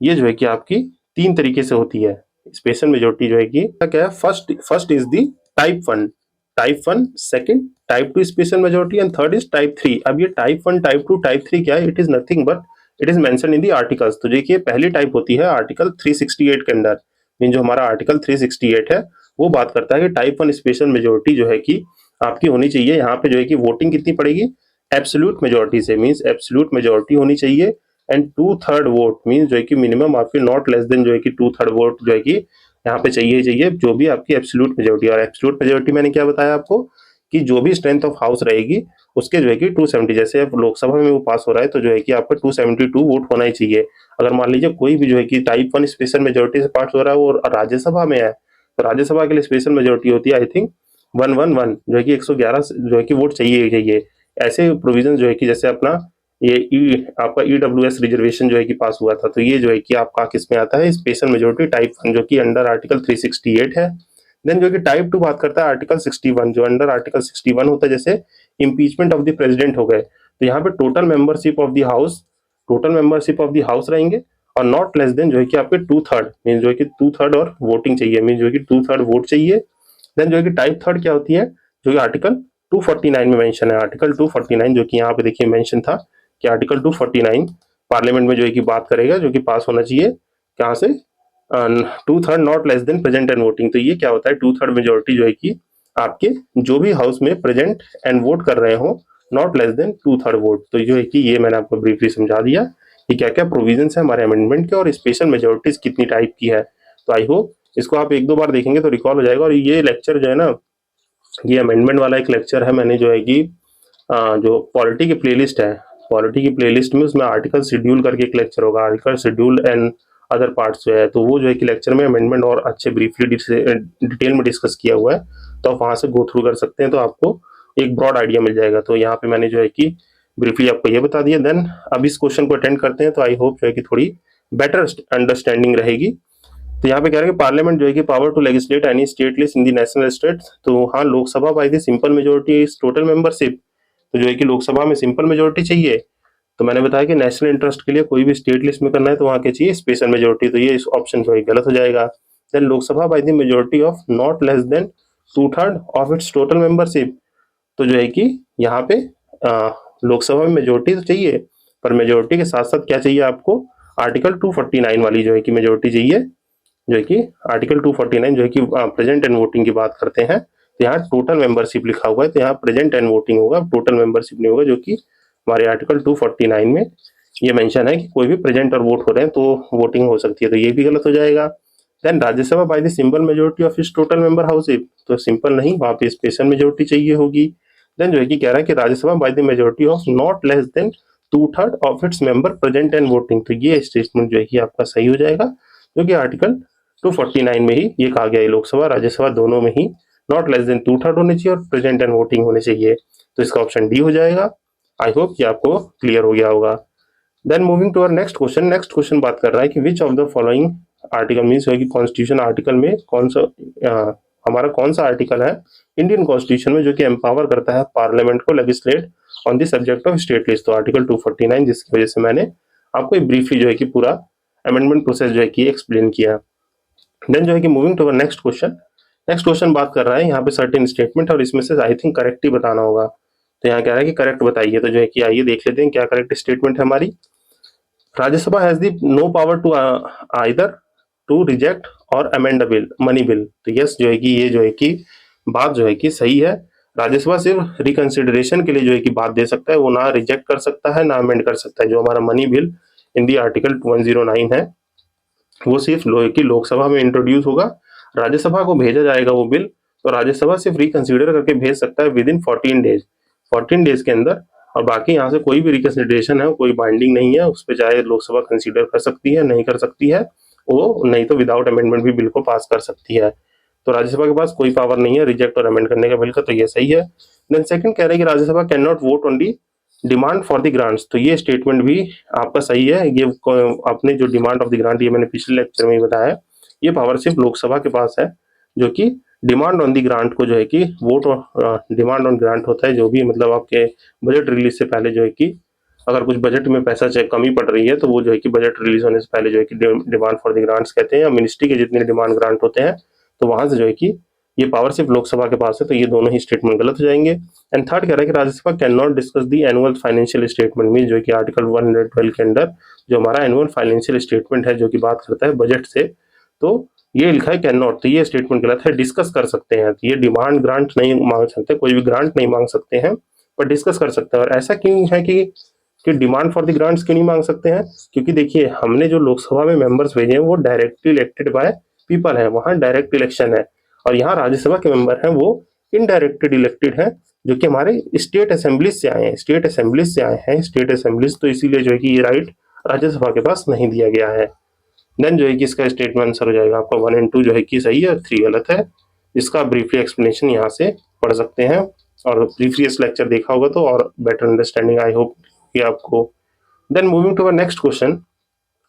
Speaker 1: ये जो है कि आपकी 3 तरीके से होती है। स्पेशल मेजोरिटी जो है कि क्या है, first is the type 1, second type 2 special majority and third is type 3। अब ये टाइप 1 टाइप 2 टाइप 3 क्या है, it is nothing but it is mention in the articles. तो देखिए पहली टाइप होती है आर्टिकल 368 के अंदर, मीन जो हमारा आर्टिकल 368 है वो बात करता है कि टाइप 1 स्पेशल मेजोरिटी जो है कि आपकी होनी चाहिए, यहाँ पे जो है कि वोटिंग कितनी पड़ेगी एब्सोल्यूट मेजोरिटी से, मीन्स एब्सोल्यूट मेजोरिटी होनी चाहिए एंड 2/3 वोट मीन्स जो है कि मिनिमम आपके नॉट लेस देन जो है कि 2/3 वोट जो है कि यहाँ पे चाहिए चाहिए जो भी आपकी एब्सोल्यूट मेजोरिटी। और एब्सोल्यूट मेजोरिटी मैंने क्या बताया आपको कि जो भी स्ट्रेंथ ऑफ हाउस रहेगी उसके जो है कि 270, जैसे अब लोकसभा में वो पास हो रहा है तो जो है कि आपका 272 वोट होना ही चाहिए। अगर मान लीजिए कोई भी जो है कि टाइप 1 स्पेशल मेजोरिटी से पास हो रहा है वो राज्यसभा में है, तो राज्यसभा के लिए स्पेशल मेजोरिटी होती है आई थिंक 111 जो है कि 111 जो है कि वोट चाहिए। ऐसे प्रोविजन जो है कि जैसे अपना ये आपका EWS रिजर्वेशन जो है कि पास हुआ था, तो ये जो है कि आपका किस में आता है स्पेशल मेजोरिटी टाइप 1 जो कि अंडर आर्टिकल 368 है। देन जो है कि टाइप 2 बात करता है आर्टिकल 61, जो अंडर आर्टिकल 61 होता है, जैसे इम्पीचमेंट ऑफ द प्रेसिडेंट हो गए, तो यहाँ पे total membership of the house रहेंगे, और नॉट लेस देन जो है कि आपके 2/3 मीन जो है कि 2/3 और वोटिंग चाहिए, मीन जो है कि 2/3 वोट चाहिए। देन जो है कि टाइप थर्ड क्या होती है, जो कि आर्टिकल 249 में मेंशन है, आर्टिकल 249 जो कि यहाँ पे देखिए मेंशन था कि आर्टिकल 249 पार्लियामेंट में जो है कि बात करेगा, जो कि पास होना चाहिए कहाँ से, 2/3 not less then present and voting. तो ये क्या होता है, 2/3 मेजोरिटी जो है कि आपके जो भी हाउस में प्रेजेंट एंड वोट कर रहे हो, नॉट लेस देन 2/3 वोट। तो जो है कि ये मैंने आपको ब्रीफली समझा दिया कि क्या क्या प्रोविजन है हमारे अमेंडमेंट के, और स्पेशल मेजोरिटीज कितनी टाइप की है। तो आई होप इसको आप एक दो बार देखेंगे तो रिकॉल हो जाएगा। और ये लेक्चर जो है ना, ये अमेंडमेंट वाला एक लेक्चर है, मैंने जो है कि जो पॉलिटी की प्लेलिस्ट है, पॉलिटी की प्लेलिस्ट में उसमें आर्टिकल शेड्यूल करके एक लेक्चर होगा, article schedule and other parts जो है, तो वो जो है कि लेक्चर में अमेंडमेंट और अच्छे ब्रीफली डिटेल में डिस्कस किया हुआ है, तो आप वहां से गो थ्रू कर सकते हैं, तो आपको एक ब्रॉड आइडिया मिल जाएगा। तो यहाँ पे मैंने जो है कि ब्रीफली आपको ये बता दिया। देन अब इस क्वेश्चन को अटेंड करते हैं, तो आई होप जो है कि थोड़ी बेटर अंडरस्टैंडिंग रहेगी। तो यहाँ पे कह रहे हैं कि पार्लियामेंट जो है कि power to legislate any state list in the national state. तो हाँ, Lok Sabha by the simple majority is total membership. तो जो है कि लोकसभा में सिंपल मेजोरिटी चाहिए, तो मैंने बताया कि नेशनल इंटरेस्ट के लिए कोई भी स्टेट लिस्ट में करना है तो वहाँ क्या चाहिए, स्पेशल मेजोरिटी। तो ये इस ऑप्शन जो है गलत हो जाएगा। Then Lok Sabha by the majority of not less than 2/3 of its total membership. तो जो है कि यहाँ पे लोकसभा में मेजोरिटी तो चाहिए, पर मेजोरिटी के साथ साथ क्या चाहिए आपको, आर्टिकल 249 वाली जो है कि मेजोरिटी चाहिए, जो है कि आर्टिकल 249 जो है कि प्रेजेंट एंड वोटिंग की बात करते हैं। तो यहाँ टोटल मेंबरशिप लिखा हुआ है, तो यहाँ प्रेजेंट एंड वोटिंग होगा, टोटल मेंबरशिप नहीं होगा, जो कि हमारे आर्टिकल 249 में ये मेंशन है कि कोई भी प्रेजेंट और वोट हो रहे हैं तो वोटिंग हो सकती है, तो ये भी गलत हो जाएगा। Then Rajya Sabha by the simple majority of is total member houseship, तो सिंपल नहीं, वहाँ पे स्पेशल मेजोरिटी चाहिए होगी। देन जो है कि कह रहा है कि Rajya Sabha by the majority of not less than 2/3 of its member present and voting. तो ये स्टेटमेंट जो है कि आपका सही हो जाएगा, जो कि आर्टिकल 249 में ही ये कहा गया है, लोकसभा राज्यसभा दोनों में ही नॉट लेस देन 2/3 होने चाहिए और प्रेजेंट एंड वोटिंग होने चाहिए। तो इसका ऑप्शन डी हो जाएगा। आई होप कि आपको क्लियर हो गया होगा। Then moving to our next question. Next question बात कर रहा है कि which of the following article means है कि कॉन्स्टिट्यूशन आर्टिकल में कौन सा हमारा कौन सा आर्टिकल है इंडियन कॉन्स्टिट्यूशन में जो कि एम्पावर करता है पार्लियामेंट को legislate on the subject of state list. तो आर्टिकल 249, जिसकी वजह से मैंने आपको ब्रीफली जो है कि पूरा अमेंडमेंट प्रोसेस जो है कि एक्सप्लेन किया। देन जो है कि moving to next question. Next question बात कर रहा है यहाँ पे सर्टेन स्टेटमेंट, और इसमें से आई थिंक करेक्ट ही बताना होगा। तो यहाँ कह रहा है कि करेक्ट बताइए, तो जो है कि आइए देख लेते हैं क्या करेक्ट स्टेटमेंट है हमारी। Rajya Sabha has the no power to either to reject और amend a bill, money bill. तो यस जो है कि ये जो है कि बात जो है कि सही है। राज्यसभा सिर्फ रिकंसिडरेशन के लिए जो है कि बात दे सकता है, वो ना रिजेक्ट कर सकता है ना अमेंड कर सकता है। जो हमारा मनी बिल इन दी आर्टिकल 109 है, वो सिर्फ लोकसभा में इंट्रोड्यूस होगा, राज्यसभा को भेजा जाएगा वो बिल, तो राज्यसभा सिर्फ रिकंसिडर करके भेज सकता है विद इन 14 डेज के अंदर। और बाकी यहाँ से कोई भी रिकंसिडरेशन है कोई बाइंडिंग नहीं है, उस पर चाहे लोकसभा कंसीडर कर सकती है नहीं कर सकती है, वो नहीं तो विदाउट अमेंडमेंट भी बिल को पास कर सकती है। तो राज्यसभा के पास कोई पावर नहीं है रिजेक्ट और अमेंड करने का बिल का, तो ये सही है। देन सेकंड कह रहे हैं कि Rajya Sabha can not vote only demand for the grants. तो ये स्टेटमेंट भी आपका सही है। ये अपने जो डिमांड ऑफ द ग्रांट, ये मैंने पिछले लेक्चर में ही बताया, ये पावर सिर्फ लोकसभा के पास है, जो कि डिमांड ऑन दी ग्रांट को जो है कि वोट, डिमांड ऑन ग्रांट होता है जो भी मतलब आपके बजट रिलीज से पहले जो है कि अगर कुछ बजट में पैसा चाहे कमी पड़ रही है, तो वो जो है कि बजट रिलीज होने से पहले जो है कि डिमांड फॉर द ग्रांट्स कहते हैं, या मिनिस्ट्री के जितने डिमांड ग्रांट होते हैं, तो वहां से जो है कि ये पावर सिर्फ लोकसभा के पास है, तो ये दोनों ही स्टेटमेंट गलत हो जाएंगे। एंड थर्ड कह रहा है कि Rajya Sabha can not discuss the annual financial statement में, जो कि आर्टिकल 112 के अंदर जो हमारा एनुअल फाइनेंशियल स्टेटमेंट है जो कि बात करता है बजट से, तो ये लिखा है कैन नॉट, तो ये स्टेटमेंट गलत है। डिस्कस कर सकते हैं, तो ये डिमांड ग्रांट नहीं मांग सकते, कोई भी ग्रांट नहीं मांग सकते हैं, पर डिस्कस कर सकते हैं। और ऐसा क्यों है कि डिमांड फॉर द ग्रांट्स क्यों नहीं मांग सकते हैं, क्योंकि देखिए हमने जो लोकसभा में मेंबर्स भेजे हैं वो डायरेक्टली इलेक्टेड बाय पीपल है, वहां डायरेक्ट इलेक्शन है, और यहाँ राज्यसभा के मेंबर हैं वो इनडायरेक्टेड इलेक्टेड हैं, जो कि हमारे स्टेट असेंबलीज से आए हैं, स्टेट असेंबलीज, तो इसीलिए जो है कि ये राइट राज्यसभा के पास नहीं दिया गया है। देन जो है कि इसका स्टेटमेंट आंसर हो जाएगा आपका 1 और 2 जो है कि सही है और 3 गलत है। इसका ब्रीफली एक्सप्लेनेशन यहाँ से पढ़ सकते हैं, और प्रीवियस लेक्चर देखा होगा तो और बेटर अंडरस्टैंडिंग आई होप कि आपको। Then moving to next question,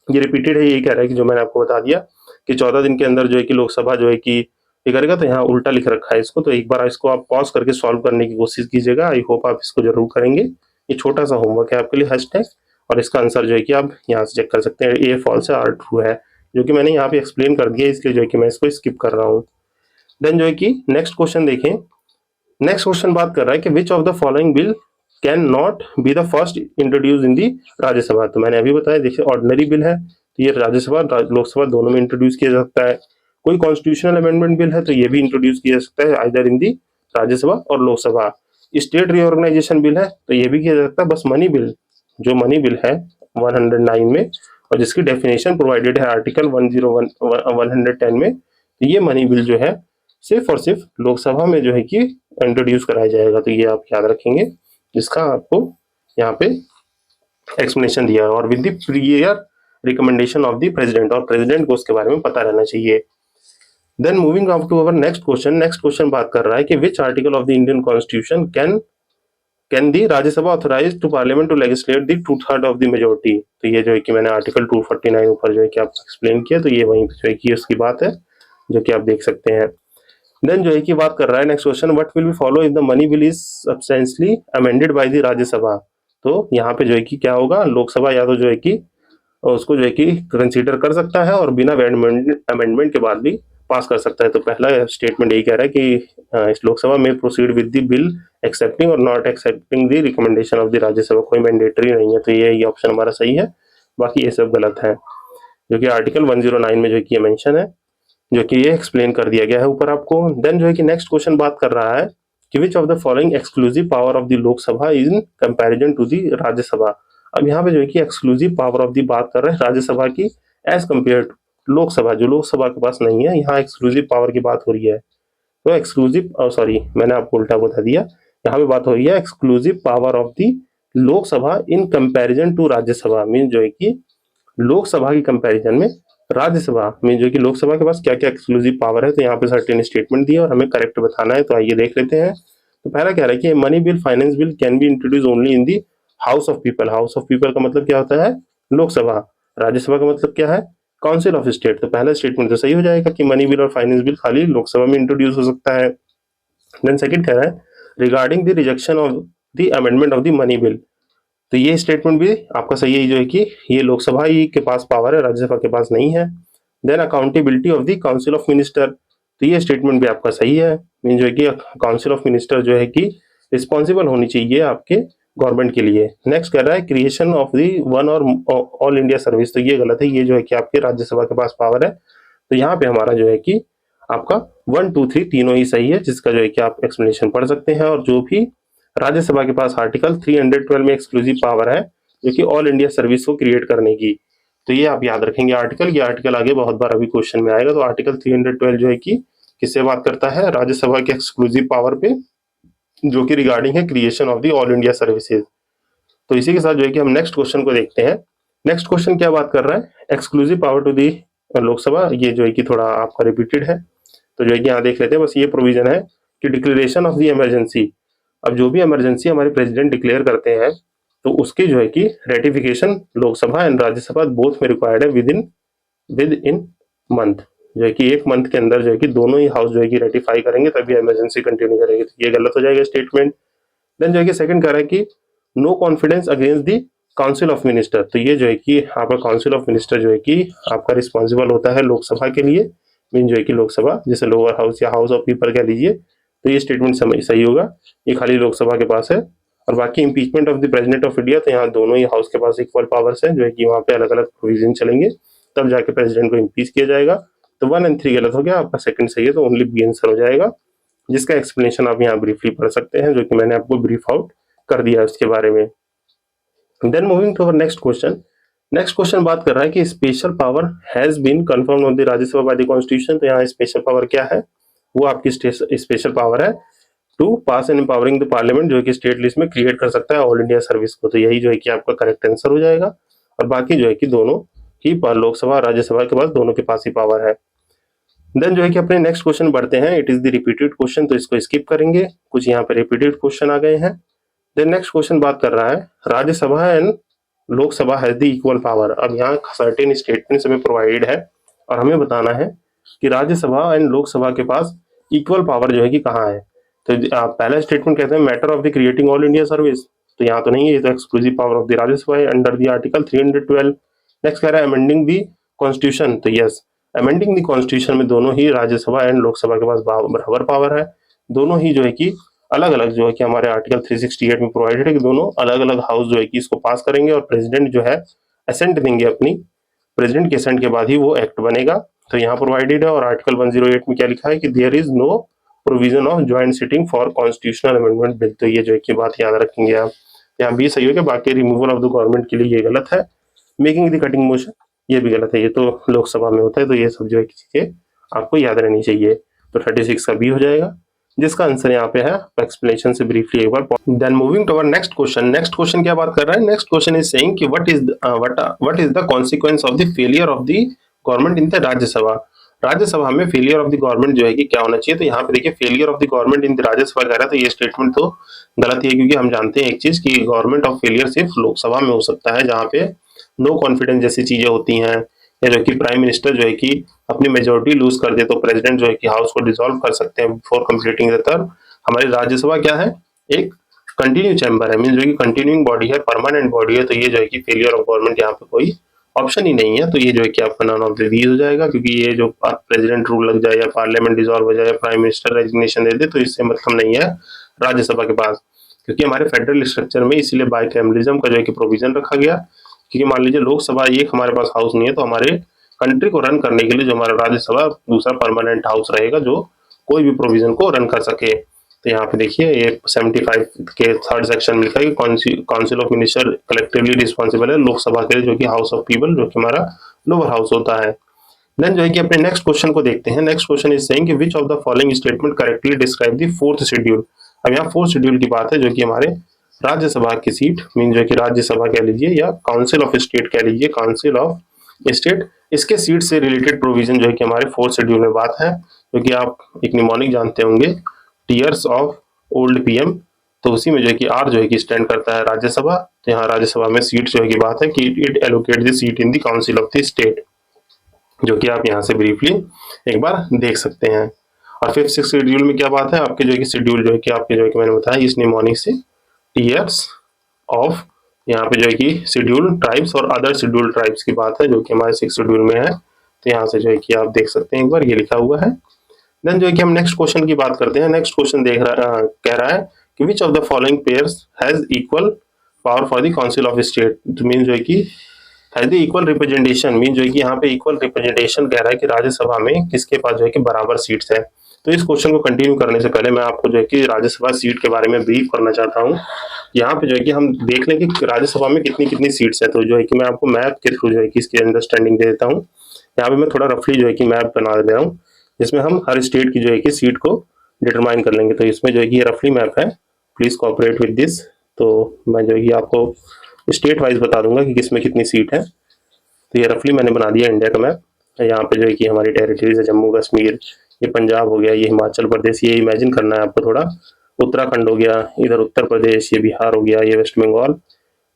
Speaker 1: ये रिपीटेड है, यही कह रहा है कि जो मैंने आपको बता दिया कि 14 दिन के अंदर जो है कि लोकसभा जो है कि ये करेगा, तो यहाँ उल्टा लिख रखा है इसको, तो एक बार इसको आप पॉज करके सॉल्व करने की कोशिश कीजिएगा। आई होप आप इसको जरूर करेंगे। ये छोटा सा होमवर्क है आपके लिए हैशटैग, और इसका आंसर जो है कि आप यहाँ से चेक कर सकते हैं। ए फॉल्स है, आर ट्रू है, जो कि मैंने यहाँ पे एक्सप्लेन कर दिया, इसलिए जो है कि मैं इसको स्किप कर रहा हूँ। देन जो है कि नेक्स्ट क्वेश्चन देखें। नेक्स्ट क्वेश्चन बात कर रहा है कि which of the following bill can not be the first introduce in the Rajya Sabha. तो मैंने अभी बताया, देखिए ऑर्डिनरी बिल है तो ये राज्यसभा लोकसभा दोनों में इंट्रोड्यूस किया जा सकता है। कोई कॉन्स्टिट्यूशनल अमेंडमेंट बिल है तो ये भी इंट्रोड्यूस किया जा सकता है आइदर इन दी राज्यसभा और लोकसभा। स्टेट रीऑर्गेनाइजेशन बिल है तो ये भी किया जा सकता है। बस मनी बिल, जो मनी बिल है 109 में, और जिसकी डेफिनेशन प्रोवाइडेड है आर्टिकल 110 में, तो ये मनी बिल जो है सिर्फ और सिर्फ लोकसभा में जो है कि इंट्रोड्यूस कराया जाएगा। तो ये आप याद रखेंगे, जिसका आपको यहाँ पे एक्सप्लेनेशन दिया है, और with the prior recommendation of the president, और प्रेसिडेंट को उसके बारे में पता रहना चाहिए। Then moving up to our next question. Next question बात कर रहा है कि which article of the Indian constitution can the Rajya Sabha authorise to parliament to legislate the 2/3 of the majority. तो ये जो है कि मैंने आर्टिकल 249 ऊपर जो है कि आपको एक्सप्लेन किया, तो ये वहीं पे जो है कि उसकी बात है, जो कि आप देख सकते हैं। देन जो है कि बात कर रहा है next question, what will be follow if the money bill is substantially amended by the Rajya Sabha. तो यहाँ पे जो है कि क्या होगा, लोकसभा या तो जो है कि उसको जो है कि कंसीडर कर सकता है और बिना अमेंडमेंट के बाद भी पास कर सकता है। तो पहला स्टेटमेंट यही कह रहा है कि इस लोकसभा में proceed with the bill accepting और not accepting the recommendation of the Rajya Sabha. कोई मैंडेटरी नहीं है, तो ये ऑप्शन हमारा सही है, बाकी ये सब गलत है, जो कि आर्टिकल 109 में जो है कि ये मेंशन है, जो कि ये एक्सप्लेन कर दिया गया है ऊपर आपको। देन जो है कि नेक्स्ट क्वेश्चन बात कर रहा है कि which of the following exclusive power of the Lok Sabha in comparison to the Rajya Sabha. अब यहाँ पे जो है कि एक्सक्लूसिव पावर ऑफ दी बात कर रहे हैं राज्यसभा की एज कम्पेयर टू लोकसभा, जो लोकसभा के पास नहीं है, यहाँ एक्सक्लूसिव पावर की बात हो रही है। तो एक्सक्लूसिव सॉरी मैंने आपको उल्टा बता दिया, यहाँ पे बात हो रही है exclusive power of the Lok Sabha in comparison to Rajya Sabha. Mean जो है कि लोकसभा की कंपैरिजन में राज्यसभा में जो कि लोकसभा के पास क्या क्या एक्सक्लूसिव पावर है, तो यहाँ पे सर्टेन स्टेटमेंट दिया और हमें करेक्ट बताना है। तो आइए देख लेते हैं। तो पहला कह रहा है कि money bill finance bill can be introduce only in the house of people. House of people का मतलब क्या होता है, लोकसभा। राज्यसभा का मतलब क्या है, काउंसिल ऑफ स्टेट। तो पहला स्टेटमेंट तो सही हो जाएगा कि मनी बिल और फाइनेंस बिल खाली लोकसभा में इंट्रोड्यूस हो सकता है। देन सेकंड कह रहा है regarding the rejection of the amendment of the money bill. तो ये स्टेटमेंट भी आपका सही है, जो है कि ये लोकसभा ही के पास पावर है, राज्यसभा के पास नहीं है। Then accountability of the council of minister, तो ये स्टेटमेंट भी आपका सही है। मीन जो है कि काउंसिल ऑफ मिनिस्टर जो है कि रिस्पॉन्सिबल होनी चाहिए आपके गवर्नमेंट के लिए। नेक्स्ट कर रहा है क्रिएशन ऑफ दी वन और ऑल इंडिया सर्विस, तो ये गलत है, ये जो है कि आपके राज्यसभा के पास पावर है। तो यहाँ पे हमारा जो है कि आपका 1, 2, 3 तीनों ही सही है, जिसका जो है कि आप एक्सप्लेनेशन पढ़ सकते हैं। और जो भी राज्यसभा के पास आर्टिकल 312 में एक्सक्लूसिव पावर है, जो कि ऑल इंडिया सर्विस को क्रिएट करने की, तो ये आप याद रखेंगे आर्टिकल। ये आर्टिकल आगे बहुत बार अभी क्वेश्चन में आएगा। तो आर्टिकल 312 जो है कि किससे बात करता है, राज्यसभा के एक्सक्लूसिव पावर पे, जो कि रिगार्डिंग है creation of the all India services. तो इसी के साथ जो है कि हम नेक्स्ट क्वेश्चन को देखते हैं। नेक्स्ट क्वेश्चन क्या बात कर रहा है, exclusive power to the Lok Sabha. ये जो है कि थोड़ा आपका रिपीटेड है, तो जो है कि यहाँ देख लेते हैं। बस ये प्रोविजन है कि डिक्लेरेशन ऑफ द इमरजेंसी, अब जो भी इमरजेंसी हमारे प्रेसिडेंट डिक्लेयर करते हैं, तो उसकी जो है कि ratification Lok Sabha and Rajya Sabha both में रिक्वायर्ड है विद इन मंथ। जो है कि एक मंथ के अंदर जो है कि दोनों ही हाउस जो है कि रेटिफाई करेंगे, तभी इमरजेंसी कंटिन्यू करेंगे। तो ये गलत हो जाएगा स्टेटमेंट। देन जो है कि सेकंड कह रहा है कि no confidence against the council of minister. तो ये जो है कि आपका काउंसिल ऑफ मिनिस्टर जो है कि आपका रिस्पॉन्सिबल होता है लोकसभा के लिए। मीन जो है कि लोकसभा जैसे लोअर हाउस या हाउस ऑफ पीपल कह लीजिए, तो ये स्टेटमेंट सही होगा, ये खाली लोकसभा के पास है। और बाकी impeachment of the president of India, तो यहाँ दोनों ही हाउस के पास इक्वल पावर्स है, जो है कि वहाँ पे अलग अलग प्रोविजन चलेंगे, तब जाके प्रेसिडेंट को इम्पीच किया जाएगा। तो 1 और 3 गलत हो गया, आपका सेकंड सही है, तो ओनली बी आंसर हो जाएगा, जिसका एक्सप्लेनेशन आप यहाँ ब्रीफली पढ़ सकते हैं, जो कि मैंने आपको ब्रीफ आउट कर दिया उसके बारे में। Then moving to our next question. Next question बात कर रहा है कि special power has been confirmed on the Rajya Sabha by the constitution. तो यहाँ स्पेशल पावर क्या है, वो आपकी स्पेशल पावर है to pass and empowering the parliament, जो कि स्टेट लिस्ट में क्रिएट कर सकता है ऑल इंडिया सर्विस को। तो यही जो है कि आपका करेक्ट आंसर हो जाएगा। और बाकी जो है कि दोनों ही लोकसभा और राज्यसभा के पास दोनों के पास ही पावर है। देन जो है कि अपने नेक्स्ट क्वेश्चन बढ़ते हैं। It is the repeated question, तो इसको स्किप करेंगे, कुछ यहाँ पे रिपीटेड क्वेश्चन आ गए हैं। देन नेक्स्ट क्वेश्चन बात कर रहा है Rajya Sabha and Lok Sabha has the equal power. अब यहाँ सर्टेन स्टेटमेंट्स हमें प्रोवाइडेड है और हमें बताना है कि राज्यसभा एंड लोकसभा के पास इक्वल पावर जो है कि कहाँ है। तो पहला स्टेटमेंट कहते हैं matter of the creating all India service, तो यहाँ तो नहीं है, ये तो exclusive power of the Rajya Sabha है अंडर द आर्टिकल 312। नेक्स्ट कह रहा है अमेंडिंग दी कॉन्स्टिट्यूशन, तो यस अमेंडिंग दी कॉन्स्टिट्यूशन में दोनों ही राज्यसभा एंड लोकसभा के पास बराबर पावर है। दोनों ही जो है कि अलग अलग जो है कि हमारे आर्टिकल 368 में प्रोवाइडेड है कि दोनों अलग अलग हाउस जो है कि इसको पास करेंगे और प्रेसिडेंट जो है असेंट देंगे अपनी, प्रेसिडेंट के असेंट के बाद ही वो एक्ट बनेगा। तो यहाँ प्रोवाइडेड है। और आर्टिकल 108 में क्या लिखा है कि there is no provision of joint sitting for constitutional amendment bill, तो ये जो है कि बात याद रखेंगे आप। यहाँ भी सही हो गया, बाकी रिमूवल ऑफ द गवर्नमेंट के लिए ये गलत है, मेकिंग द कटिंग मोशन ये भी गलत है, ये तो लोकसभा में होता है। तो ये सब जो है चीजें आपको याद रहनी चाहिए। तो 36 का बी हो जाएगा, जिसका आंसर यहाँ पे है एक्सप्लेनेशन से ब्रीफली एक बार। Then moving to our next question. Next question क्या बात कर रहा है, नेक्स्ट क्वेश्चन इज सेइंग कि what is the consequence of the failure of the government in the Rajya Sabha. Rajya Sabha में फेलियर ऑफ द गवर्नमेंट जो है कि क्या होना चाहिए। तो यहाँ पे देखिए failure of the government in the Rajya Sabha कह रहा है, तो ये स्टेटमेंट तो गलत ही है, क्योंकि हम जानते हैं एक चीज कि गवर्नमेंट ऑफ फेलियर सिर्फ लोकसभा में हो सकता है, जहाँ पे नो कॉन्फिडेंस जैसी चीजें होती हैं, या जो कि प्राइम मिनिस्टर जो है कि अपनी मेजोरिटी लूज कर दे तो प्रेसिडेंट जो है कि हाउस को डिसॉल्व कर सकते हैं बिफोर कंप्लीटिंग द टर्म। हमारी राज्यसभा क्या है, एक कंटिन्यू चैम्बर है, मीन जो कि कंटिन्यूइंग बॉडी है, परमानेंट बॉडी है। तो ये जो है कि फेलियर ऑफ गवर्नमेंट यहाँ पे कोई ऑप्शन ही नहीं है। तो ये जो है कि आपका नॉन ऑफ द दीज हो जाएगा, क्योंकि ये जो प्रेसिडेंट रूल लग जाए या पार्लियामेंट डिसॉल्व हो जाए या प्राइम मिनिस्टर रेजिग्नेशन दे दे, तो इससे मतलब नहीं है राज्यसभा के पास, क्योंकि हमारे फेडरल स्ट्रक्चर में इसीलिए बाइकैमरिज्म का जो है कि प्रोविजन रखा गया। क्योंकि मान लीजिए लोकसभा एक हमारे पास हाउस नहीं है, तो हमारे कंट्री को रन करने के लिए जो हमारा राज्यसभा दूसरा परमानेंट हाउस रहेगा, जो कोई भी प्रोविजन को रन कर सके। तो यहाँ पे देखिए ये 75 के थर्ड सेक्शन में लिखा है कि council of minister collectively responsible है लोकसभा के लिए, जो कि हाउस ऑफ पीपल जो कि हमारा लोअर हाउस होता है। देन जो है कि अपने नेक्स्ट क्वेश्चन को देखते हैं। नेक्स्ट क्वेश्चन इज सेइंग कि which of the following statement correctly describe the fourth schedule. अब यहाँ फोर्थ शेड्यूल की बात है, जो कि हमारे राज्यसभा की सीट मीन जो कि राज्यसभा कह लीजिए या काउंसिल ऑफ स्टेट कह लीजिए, काउंसिल ऑफ स्टेट, इसके सीट से रिलेटेड प्रोविजन जो है कि हमारे फोर्थ शेड्यूल में बात है, जो कि आप एक निमोनिक जानते होंगे टीयर्स ऑफ ओल्ड पीएम। तो उसी में जो है कि आर जो है कि स्टैंड करता है राज्यसभा। तो यहाँ राज्यसभा में सीट जो है कि बात है कि it allocate the seat in the council of the state, जो कि आप यहाँ से ब्रीफली एक बार देख सकते हैं। और फिफ्थ सिक्स शेड्यूल में क्या बात है, आपके जो है कि शेड्यूल जो है कि आपके जो है कि मैंने बताया इस निमोनिक से टीयर्स ऑफ, यहाँ पे जो है कि शेड्यूल ट्राइब्स और अदर शेड्यूल ट्राइब्स की बात है, जो कि हमारे सिक्स शेड्यूल में है। तो यहाँ से जो है कि आप देख सकते हैं एक बार ये लिखा हुआ है। देन जो है कि हम नेक्स्ट क्वेश्चन की बात करते हैं। नेक्स्ट क्वेश्चन कह रहा है कि which of the following pairs has equal power for the council of state. तो मीन जो है कि has the equal representation, mean जो है कि यहाँ पे इक्वल रिप्रेजेंटेशन कह रहा है कि राज्यसभा में किसके पास जो है कि बराबर सीट्स है। तो इस क्वेश्चन को कंटिन्यू करने से पहले मैं आपको जो है कि राज्यसभा सीट के बारे में ब्रीफ करना चाहता हूँ। यहाँ पे जो है कि हम देख लें कि राज्यसभा में कितनी कितनी सीट्स है। तो जो है कि मैं आपको मैप के थ्रू जो है कि इसकी अंडरस्टैंडिंग दे देता हूँ। यहाँ पे मैं थोड़ा रफली जो है कि मैप बना दे रहा हूँ, जिसमें हम हर स्टेट की जो है कि सीट को डिटरमाइन कर लेंगे। तो इसमें जो है कि ये रफली मैप है, प्लीज कोऑपरेट विद दिस। तो मैं जो है कि आपको स्टेट वाइज बता दूंगा कि किसमें कितनी सीट है। तो ये रफली मैंने बना दिया इंडिया का मैप। यहाँ पे जो है कि हमारी टेरिटरीज है जम्मू कश्मीर, ये पंजाब हो गया, ये हिमाचल प्रदेश, ये इमेजिन करना है आपको थोड़ा, उत्तराखंड हो गया, इधर उत्तर प्रदेश, ये बिहार हो गया, ये वेस्ट बंगाल,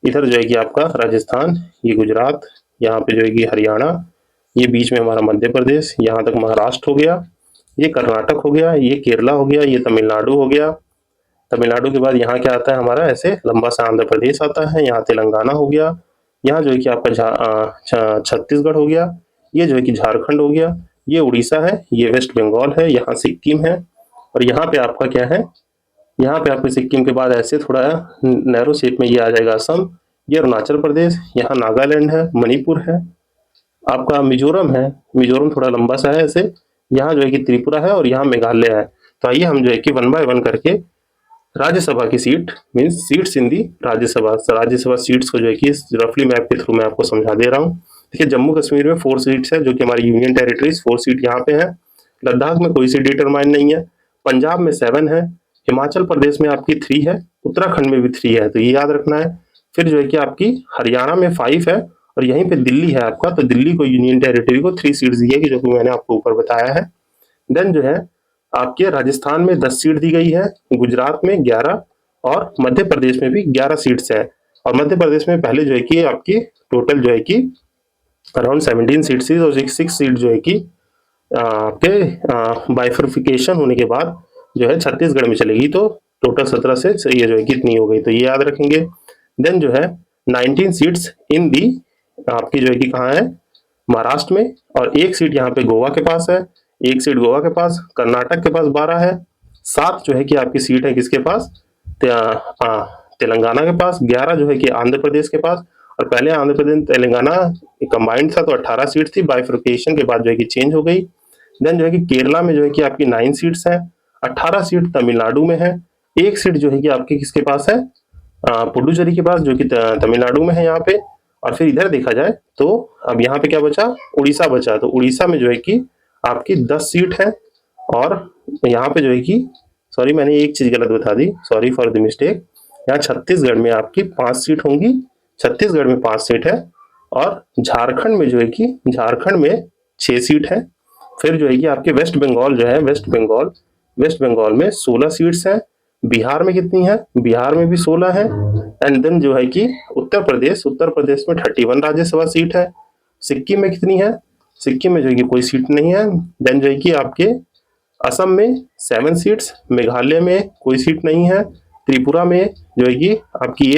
Speaker 1: इधर जो है कि आपका राजस्थान, ये गुजरात, यहाँ पे जो है कि हरियाणा, ये बीच में हमारा मध्य प्रदेश, यहाँ तक महाराष्ट्र हो गया, ये कर्नाटक हो गया, ये केरला हो गया, ये तमिलनाडु हो गया। तमिलनाडु के बाद यहाँ क्या आता है हमारा, ऐसे लंबा सा आंध्र प्रदेश आता है, यहाँ तेलंगाना हो गया, यहाँ जो है कि आपका छत्तीसगढ़ हो गया, ये जो है कि झारखंड हो गया, ये उड़ीसा है, ये वेस्ट बंगाल है, यहाँ सिक्किम है, और यहाँ पे आपका क्या है, यहाँ पे आपके सिक्किम के बाद ऐसे थोड़ा नैरो शेप में ये आ जाएगा असम, ये अरुणाचल प्रदेश, यहाँ नागालैंड है, मणिपुर है, आपका मिजोरम है, मिजोरम थोड़ा लंबा सा है ऐसे, यहाँ जो है कि त्रिपुरा है, और यहाँ मेघालय है। तो आइए हम जो है कि वन बाय वन करके राज्यसभा की seat means seats in the Rajya Sabha seats को जो है कि रफली मैप के थ्रू मैं आपको समझा दे रहा हूँ। देखिए जम्मू कश्मीर में 4 सीट्स है, जो कि हमारी यूनियन टेरिटरीज 4 सीट यहाँ पे है। लद्दाख में कोई सीट डिटरमाइन नहीं है। पंजाब में 7 है, हिमाचल प्रदेश में आपकी 3 है, उत्तराखंड में भी 3 है, तो ये याद रखना है। फिर जो है कि आपकी हरियाणा में 5 है, और यहीं पे दिल्ली है आपका, तो दिल्ली को यूनियन टेरिटरी को 3 सीट्स दी है, जो कि मैंने आपको ऊपर बताया है। देन जो है आपके राजस्थान में 10 सीट दी गई है, गुजरात में 11, और मध्य प्रदेश में भी 11 सीट्स है। और मध्य प्रदेश में पहले जो है कि आपकी टोटल जो है कि अराउंड 17 सीट्स और 6 सीट जो है कि आपके बाइफर्फिकेशन होने के बाद जो है छत्तीसगढ़ में चलेगी, तो टोटल 17 से ये जो है कितनी हो गई, तो ये याद रखेंगे। देन जो है 19 सीट्स इन दी आपकी जो है कि कहाँ है, महाराष्ट्र में, और एक सीट यहाँ पे गोवा के पास है, एक सीट गोवा के पास, कर्नाटक के पास 12 है, 7 जो है कि आपकी सीट है किसके पास, तेलंगाना के पास, 11 जो है कि आंध्र प्रदेश के पास, और पहले आंध्र प्रदेश तेलंगाना कंबाइंड था तो 18 सीट थी, बाइफर्केशन के बाद जो है कि चेंज हो गई। देन जो है कि केरला में जो है कि आपकी 9 सीट्स हैं, 18 सीट तमिलनाडु में है, एक सीट जो है कि आपकी किसके पास है, पुडुचेरी के पास, जो कि तमिलनाडु में है यहाँ पे। और फिर इधर देखा जाए तो अब यहाँ पे क्या बचा, उड़ीसा बचा, तो उड़ीसा में जो है कि आपकी 10 सीट है, और यहाँ पे जो है कि सॉरी मैंने एक चीज गलत बता दी, सॉरी फॉर द मिस्टेक, यहाँ छत्तीसगढ़ में आपकी 5 सीट होंगी, छत्तीसगढ़ में 5 सीट है, और झारखंड में जो है कि झारखंड में 6 सीट है। फिर जो है कि आपके वेस्ट बंगाल जो है, वेस्ट बंगाल में 16 सीट्स हैं, बिहार में कितनी है, बिहार में भी 16 है। एंड देन जो है कि उत्तर प्रदेश में 31 राज्यसभा सीट है। सिक्किम में कितनी है, सिक्किम में जो है कि कोई सीट नहीं है। देन जो है कि आपके असम में 7 सीट्स, मेघालय में कोई सीट नहीं है, त्रिपुरा में जो है कि आपकी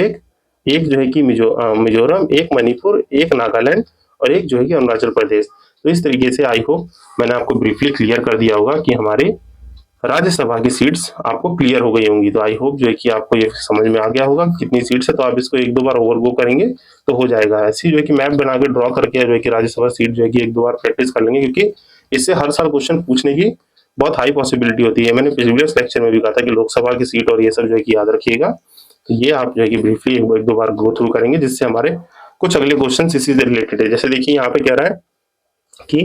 Speaker 1: एक जो है कि मिजोरम, एक मणिपुर, एक नागालैंड, और एक जो है कि अरुणाचल प्रदेश। तो इस तरीके से आई होप मैंने आपको ब्रीफली क्लियर कर दिया होगा कि हमारे राज्यसभा की सीट्स आपको क्लियर हो गई होंगी। तो आई होप जो है कि आपको ये समझ में आ गया होगा कितनी सीट्स है, तो आप इसको एक दो बार ओवरगो करेंगे तो हो जाएगा। ऐसी जो है कि मैप बना के ड्रॉ करके जो है कि राज्यसभा सीट जो है कि एक दो बार प्रैक्टिस कर लेंगे, क्योंकि इससे हर साल क्वेश्चन पूछने की बहुत हाई पॉसिबिलिटी होती है। मैंने प्रीवियस लेक्चर में भी कहा था कि लोकसभा की सीट और ये सब जो है कि याद रखिएगा। तो ये आप जो है कि ब्रीफली एक दो बार गो थ्रू करेंगे, जिससे हमारे कुछ अगले क्वेश्चन इसी से रिलेटेड है। जैसे देखिए यहाँ पे कह रहा है कि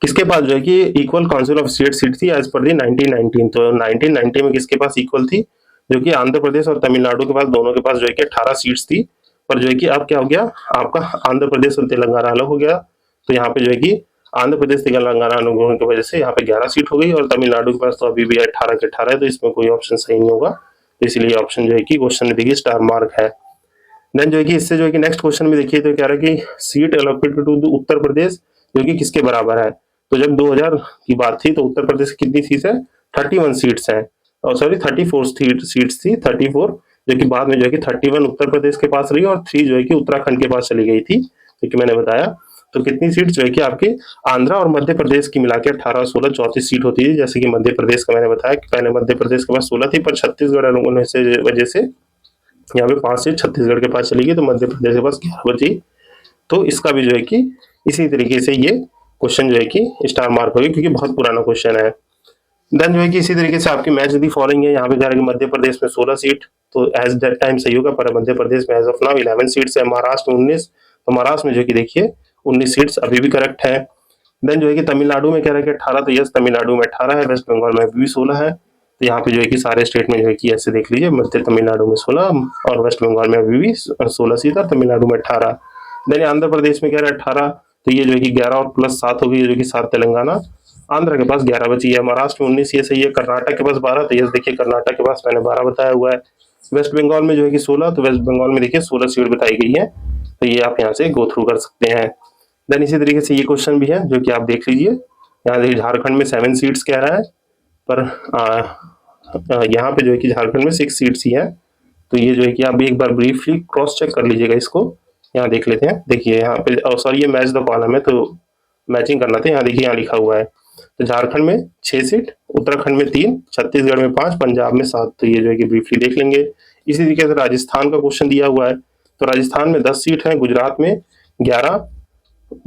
Speaker 1: किसके पास जो है कि equal council of state seat थी एज पर दी 1919, तो 1990 में किसके पास इक्वल थी, जो कि आंध्र प्रदेश और तमिलनाडु के पास, दोनों के पास जो है कि 18 सीट्स थी। पर जो है कि अब क्या हो गया, आपका आंध्र प्रदेश और तेलंगाना अलग हो गया, तो यहाँ पे जो है कि आंध्र प्रदेश तेलंगाना अलग होने की वजह से यहाँ पे 11 सीट हो गई, और तमिलनाडु के पास तो अभी भी 18 के 18 है, तो इसमें कोई ऑप्शन सही नहीं होगा। तो इसलिए ऑप्शन जो है कि क्वेश्चन में देखिए स्टार मार्क है। देन जो है कि इससे जो है कि नेक्स्ट क्वेश्चन में देखिए तो कह रहा है कि seat allocated to Uttar Pradesh जो कि किसके बराबर है। तो जब 2000 की बात थी तो उत्तर प्रदेश की कितनी सीट्स है, 31 सीट्स हैं, और सॉरी 34 सीट्स थी, 34, जो कि बाद में जो है कि 31 उत्तर प्रदेश के पास रही और 3 जो है कि उत्तराखंड के पास चली गई थी, जो कि मैंने बताया। तो कितनी सीट जो है कि आपके आंध्र और मध्य प्रदेश की मिला के 18 16 34 सीट होती है। जैसे कि मध्य प्रदेश का मैंने बताया कि पहले मध्य प्रदेश के पास 16 थी, पर छत्तीसगढ़ होने से वजह से यहाँ पे 5 सीट छत्तीसगढ़ के पास चली गई, तो मध्य प्रदेश के पास 11 बची। तो इसका भी जो है कि इसी तरीके से ये क्वेश्चन जो है कि स्टार मार्क होगी, क्योंकि बहुत पुराना क्वेश्चन है। देन जो है कि इसी तरीके से आपकी मैच यदि फॉलोइंग है, यहाँ पे कह रहे हैं मध्य प्रदेश में 16 सीट, तो एज दैट टाइम सही होगा, पर मध्य प्रदेश में एज ऑफ नाउ 11 सीट्स है, महाराष्ट्र में 19, तो महाराष्ट्र में जो है कि देखिए 19 सीट्स अभी भी करेक्ट है। देन जो है कि तमिलनाडु में कह रहे हैं कि 18, तो यस तमिलनाडु में 18 है, वेस्ट बंगाल में अभी भी 16 है। तो यहाँ पे जो है कि सारे स्टेट में जो है कि ऐसे देख लीजिए, मध्य तमिलनाडु में 16 और वेस्ट बंगाल में अभी भी 16 सीट और तमिलनाडु में 18। देन आंध्र प्रदेश में कह रहे हैं 18, तो ये जो है कि 11 और प्लस 7 होगी, जो कि 7 तेलंगाना, आंध्र के पास 11 बची है, महाराष्ट्र में 19 ये सही है, कर्नाटक के पास 12, तो ये देखिए कर्नाटक के पास मैंने 12 बताया हुआ है। वेस्ट बंगाल में जो है कि 16, तो वेस्ट बंगाल में देखिए 16 सीट बताई गई है, तो ये आप यहाँ से गो थ्रू कर सकते हैं। देन इसी तरीके से ये क्वेश्चन भी है जो कि आप देख लीजिए, यहाँ देखिए झारखंड में 7 सीट्स कह रहा है, पर यहाँ पे जो है कि झारखंड में 6 सीट्स ही है। तो ये जो है कि आप एक बार ब्रीफली क्रॉस चेक कर लीजिएगा इसको, यहाँ देख लेते हैं। देखिए यहाँ पे सॉरी ये मैच द कॉलम है, तो मैचिंग करना था। यहाँ देखिए यहाँ लिखा हुआ है, तो झारखंड में 6 सीट, उत्तराखंड में 3, छत्तीसगढ़ में 5, पंजाब में 7, तो ये जो है कि ब्रीफली देख लेंगे। इसी तरीके से राजस्थान का क्वेश्चन दिया हुआ है, तो राजस्थान में 10 सीट है, गुजरात में 11,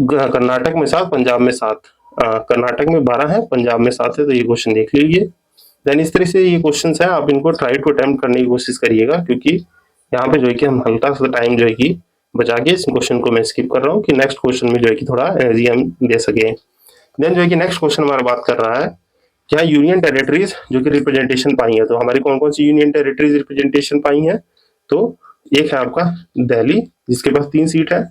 Speaker 1: कर्नाटक में 7, पंजाब में 7, कर्नाटक में 12 है, पंजाब में 7 है, तो ये क्वेश्चन देख लीजिए। देन इस तरह से ये क्वेश्चन है, आप इनको ट्राई टू अटेम्प्ट करने की कोशिश करिएगा, क्योंकि यहाँ पे जो है कि हम हल्का सा टाइम जो है कि बचा के इस क्वेश्चन को मैं स्किप कर रहा हूँ कि नेक्स्ट क्वेश्चन में जो है कि थोड़ा एनर्जी हम दे सके। देन जो है कि नेक्स्ट क्वेश्चन हमारा बात कर रहा है क्या यूनियन टेरिटरीज जो कि रिप्रेजेंटेशन पाई है। तो हमारी कौन कौन सी यूनियन टेरिटरीज रिप्रेजेंटेशन पाई है, तो एक है आपका दिल्ली जिसके पास 3 सीट है,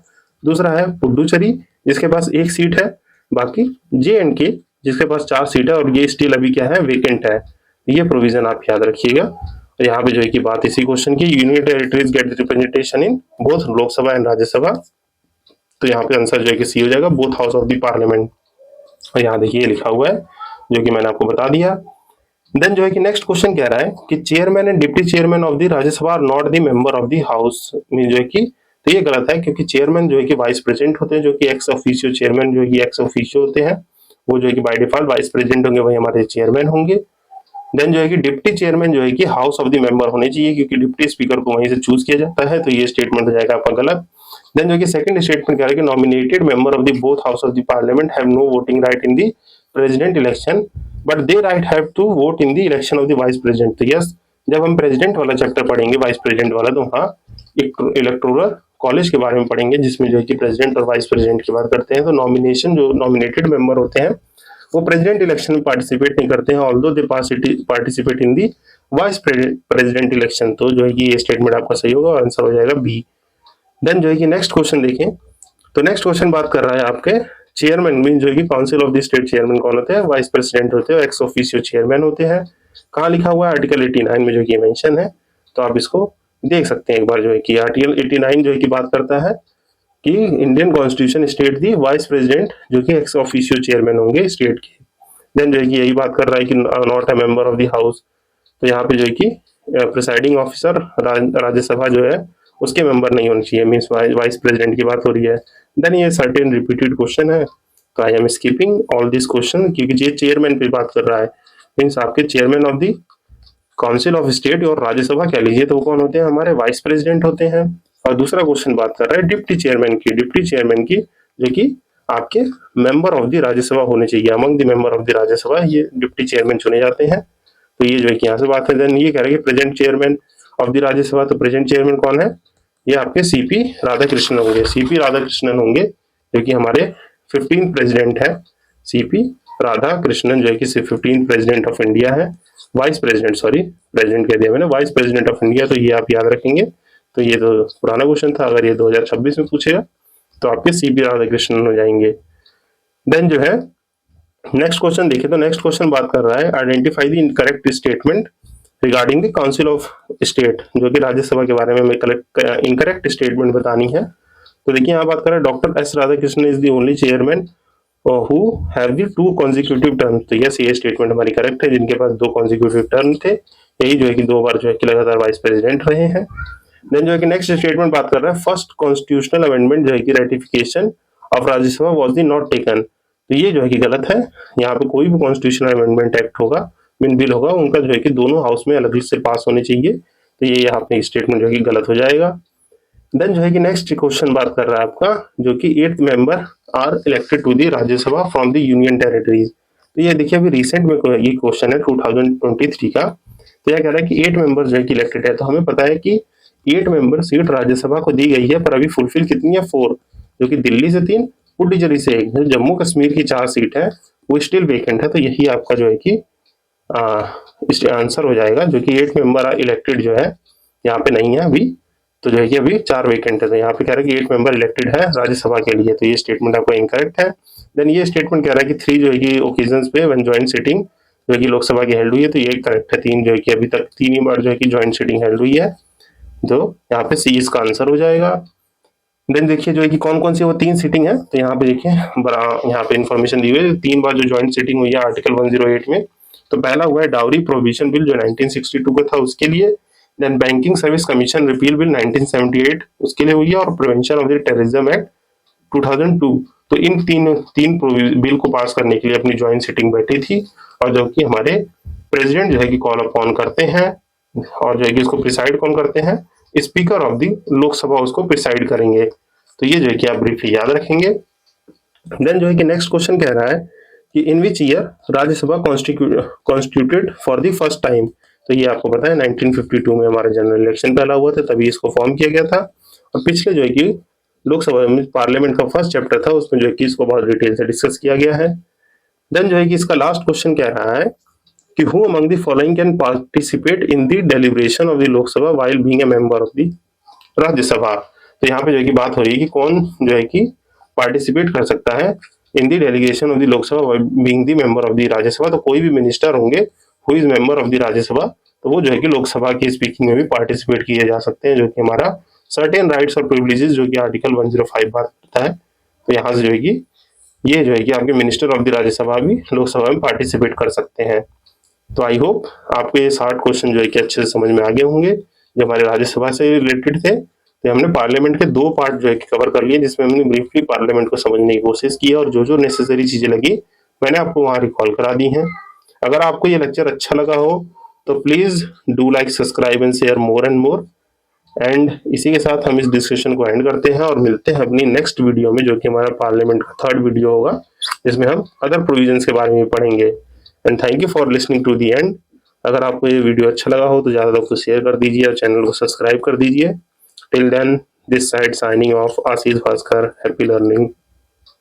Speaker 1: दूसरा है पुडुचेरी जिसके पास 1 सीट है, बाकी JNK जिसके पास 4 सीट है, और ये स्टिल अभी क्या है, वेकेंट है। ये प्रोविजन आप याद रखिएगा। और यहाँ पे जो है कि बात इसी क्वेश्चन की, union territories get representation in both Lok Sabha and Rajya Sabha, तो यहाँ पे आंसर जो है कि सी हो जाएगा, both house of the parliament. और यहाँ देखिए लिखा हुआ है जो कि मैंने आपको बता दिया। देन जो है कि नेक्स्ट क्वेश्चन कह रहा है कि chairman and deputy chairman of the Rajya Sabha are not the member of the house में जो है कि, तो ये गलत है क्योंकि चेयरमैन जो है कि वाइस प्रेसिडेंट होते हैं, जो कि एक्स ऑफिशियो चेयरमैन जो है कि एक्स ऑफिशियो होते हैं, वो जो है कि बाय डिफॉल्ट वाइस प्रेसिडेंट होंगे, वही हमारे चेयरमैन होंगे। देन जो है कि डिप्टी चेयरमैन जो है कि हाउस ऑफ द मेंबर होने चाहिए क्योंकि डिप्टी स्पीकर को वहीं से चूज किया जाता है, तो ये स्टेटमेंट हो जाएगा आपका गलत। देन जो है कि सेकंड स्टेटमेंट कह रहा है कि nominated member of the both house of the parliament have no voting right in the president election but they right have to vote in the election of the vice president. तो yes, जब हम president वाला chapter पढ़ेंगे vice president वाला, तो हाँ electoral college के बारे में पढ़ेंगे जिसमें जो है कि प्रेसिडेंट और वाइस प्रेसिडेंट की बात करते हैं। तो नॉमिनेशन जो नॉमिनेटेड मेंबर होते हैं वो प्रेसिडेंट इलेक्शन में पार्टिसिपेट नहीं करते हैं, although they participate in the vice president election. तो जो है कि ये स्टेटमेंट आपका सही होगा और आंसर हो जाएगा बी। देन जो है कि नेक्स्ट क्वेश्चन देखें, तो नेक्स्ट क्वेश्चन बात कर रहा है आपके चेयरमैन मीन जो है कि council of the state chairman कौन होते हैं, वाइस प्रेसिडेंट होते हैं, एक्स ऑफिशियो चेयरमैन होते हैं। कहाँ लिखा हुआ है, आर्टिकल 89 में जो कि मेंशन है, तो आप इसको देख सकते हैं एक बार। जो है कि आर्टिकल 89 जो है कि बात करता है कि इंडियन कॉन्स्टिट्यूशन स्टेट दी वाइस प्रेसिडेंट जो कि एक्स ऑफिशियो चेयरमैन होंगे स्टेट के। देन जो है कि यही बात कर रहा है कि not a member of the house, तो यहाँ पे जो है कि प्रिसाइडिंग ऑफिसर राज्यसभा जो है उसके मेंबर नहीं होने चाहिए, मीन्स वाइस प्रेसिडेंट की बात हो रही है। देन ये सर्टेन रिपीटेड क्वेश्चन है, तो I am skipping all this question क्योंकि ये चेयरमैन पे बात कर रहा है, मीन्स आपके chairman of the council of state और राज्यसभा कह लीजिए तो वो कौन होते हैं, हमारे वाइस प्रेसिडेंट होते हैं। और दूसरा क्वेश्चन बात कर रहा है डिप्टी चेयरमैन की, डिप्टी चेयरमैन की जो कि आपके मेंबर ऑफ द राज्यसभा होने चाहिए, among the member of the Rajya Sabha ये डिप्टी चेयरमैन चुने जाते हैं। तो ये जो है कि यहाँ से बात है। देन ये कह रहे हैं कि present chairman of the Rajya Sabha, तो प्रेजेंट चेयरमैन कौन है, ये आपके सीपी राधाकृष्णन होंगे, सीपी राधाकृष्णन होंगे जो कि हमारे 15 प्रेसिडेंट है। सीपी राधाकृष्णन जो है कि 15 प्रेसिडेंट ऑफ इंडिया है, वाइस प्रेसिडेंट, सॉरी प्रेसिडेंट कह दिया मैंने, वाइस प्रेसिडेंट ऑफ इंडिया, तो ये आप याद रखेंगे। तो ये तो पुराना क्वेश्चन था, अगर ये 2026 में पूछेगा तो आपके सीपी राधाकृष्णन हो जाएंगे। देन जो है नेक्स्ट क्वेश्चन देखिए, तो नेक्स्ट क्वेश्चन बात कर रहा है identify the incorrect statement regarding the council of state, जो कि राज्यसभा के बारे में हमें इनकरेक्ट स्टेटमेंट बतानी है। तो देखिए यहाँ बात कर रहा है doctor S Radhakrishnan is the only chairman who have the 2 consecutive term. तो यस, ये स्टेटमेंट हमारी करेक्ट है, जिनके पास 2 कॉन्जिक्यूटिव टर्म थे, यही जो है कि 2 बार जो है कि लगातार वाइस प्रेसिडेंट रहे हैं। देन जो है कि नेक्स्ट स्टेटमेंट बात कर रहा है फर्स्ट कॉन्स्टिट्यूशनल अमेंडमेंट जो है कि ratification of Rajya Sabha was the not taken. तो ये जो है कि गलत है, यहाँ पे कोई भी कॉन्स्टिट्यूशनल अमेंडमेंट एक्ट होगा, मीन बिल होगा, उनका जो है कि दोनों हाउस में अलग से पास होने चाहिए, तो ये यहाँ पे स्टेटमेंट जो है कि गलत हो जाएगा। देन जो है कि नेक्स्ट क्वेश्चन बात कर रहा है आपका जो कि 8th member are elected to the Rajya Sabha from the union territories. तो ये देखिए अभी रिसेंट में ये क्वेश्चन है 2023 का, तो यह कह रहा है कि 8 मेंबर जो है कि इलेक्टेड है। तो हमें पता है कि 8 मेंबर सीट राज्यसभा को दी गई है, पर अभी फुलफिल कितनी है, 4, जो कि दिल्ली से 3, पुडुचेरी से 1, जम्मू कश्मीर की 4 सीट है वो स्टिल वेकेंट है। तो यही आपका जो है कि आंसर हो जाएगा, जो कि 8 मेंबर इलेक्टेड जो है यहाँ पे नहीं है अभी, तो जो है कि अभी 4 वेकेंट है। तो यहाँ पे कह रहा है कि 8 मेंबर इलेक्टेड है राज्यसभा के लिए, तो ये स्टेटमेंट आपका इनकरेक्ट है। देन ये स्टेटमेंट कह रहा है कि 3 जो है कि ओकेजन्स पे वन ज्वाइंट सिटिंग जो है कि लोकसभा की हेल्ड हुई है, तो ये करेक्ट है। 3 जो है कि अभी तक 3 ही बार जो है कि ज्वाइंट सिटिंग हेल्ड हुई है, जो यहाँ पे सी इसका आंसर हो जाएगा। देन देखिए जो है कि कौन कौन सी वो 3 सीटिंग है, तो यहाँ पे देखिए यहाँ पे इन्फॉर्मेशन दी हुई है 3 बार जो ज्वाइंट सीटिंग हुई है आर्टिकल 108 में। तो पहला हुआ है डाउरी प्रोविजन बिल जो 1962 का था उसके लिए। देन banking service commission repeal bill 1978 उसके लिए हुई है, और prevention of the terrorism act 2002। तो इन तीन बिल को पास करने के लिए अपनी ज्वाइंट सीटिंग बैठी थी, और जो कि हमारे प्रेसिडेंट जो है कि कॉल अपॉन करते हैं, और जो है कि इसको प्रिसाइड कौन करते हैं, स्पीकर ऑफ द लोकसभा उसको प्रिसाइड करेंगे। तो ये जो है कि आप ब्रीफली याद रखेंगे। देन जो है कि नेक्स्ट क्वेश्चन कह रहा है कि in which year Rajya Sabha constituted for the first time. तो ये आपको पता है 1952 में हमारा जनरल इलेक्शन पहला हुआ था, तभी इसको फॉर्म किया गया था। और पिछले जो है कि लोकसभा में पार्लियामेंट का फर्स्ट चैप्टर था उसमें जो है कि इसको बहुत डिटेल से डिस्कस किया गया है। देन जो है कि इसका लास्ट क्वेश्चन कह रहा है कि who among the following can participate in the deliberation of the Lok Sabha while being a member of the Rajya Sabha. तो यहाँ पे जो है कि बात हो रही है कि कौन जो है कि पार्टिसिपेट कर सकता है in the delegation of the Lok Sabha being the member of the Rajya Sabha. तो कोई भी मिनिस्टर होंगे who is member of the Rajya Sabha, तो वो जो है कि लोकसभा की स्पीकिंग में भी पार्टिसिपेट किए जा सकते हैं, जो कि हमारा सर्टेन राइट्स और प्रिविलेजेस जो कि आर्टिकल 105 बात करता है। तो यहाँ से जो है कि ये जो है कि आपके मिनिस्टर ऑफ द राज्यसभा भी लोकसभा में पार्टिसिपेट कर सकते हैं। तो आई होप आपको ये 60 क्वेश्चन जो है कि अच्छे से समझ में आ गए होंगे जो हमारे राज्यसभा से रिलेटेड थे। तो हमने पार्लियामेंट के 2 पार्ट जो है कि कवर कर लिए, जिसमें हमने ब्रीफली पार्लियामेंट को समझने की कोशिश की और जो नेसेसरी चीजें लगी मैंने आपको वहां रिकॉल करा दी हैं। अगर आपको ये लेक्चर अच्छा लगा हो तो please do like, subscribe and share more and more. And इसी के साथ हम इस डिस्कशन को एंड करते हैं और मिलते हैं अपनी नेक्स्ट वीडियो में, जो कि हमारा पार्लियामेंट का 3rd वीडियो होगा, जिसमें हम अदर प्रोविजंस के बारे में पढ़ेंगे। And thank you for listening to the end. अगर आपको ये वीडियो अच्छा लगा हो तो ज़्यादा लोग को शेयर कर दीजिए और चैनल को सब्सक्राइब कर दीजिए। Till then, this side signing off, Ashish Bhaskar. Happy learning.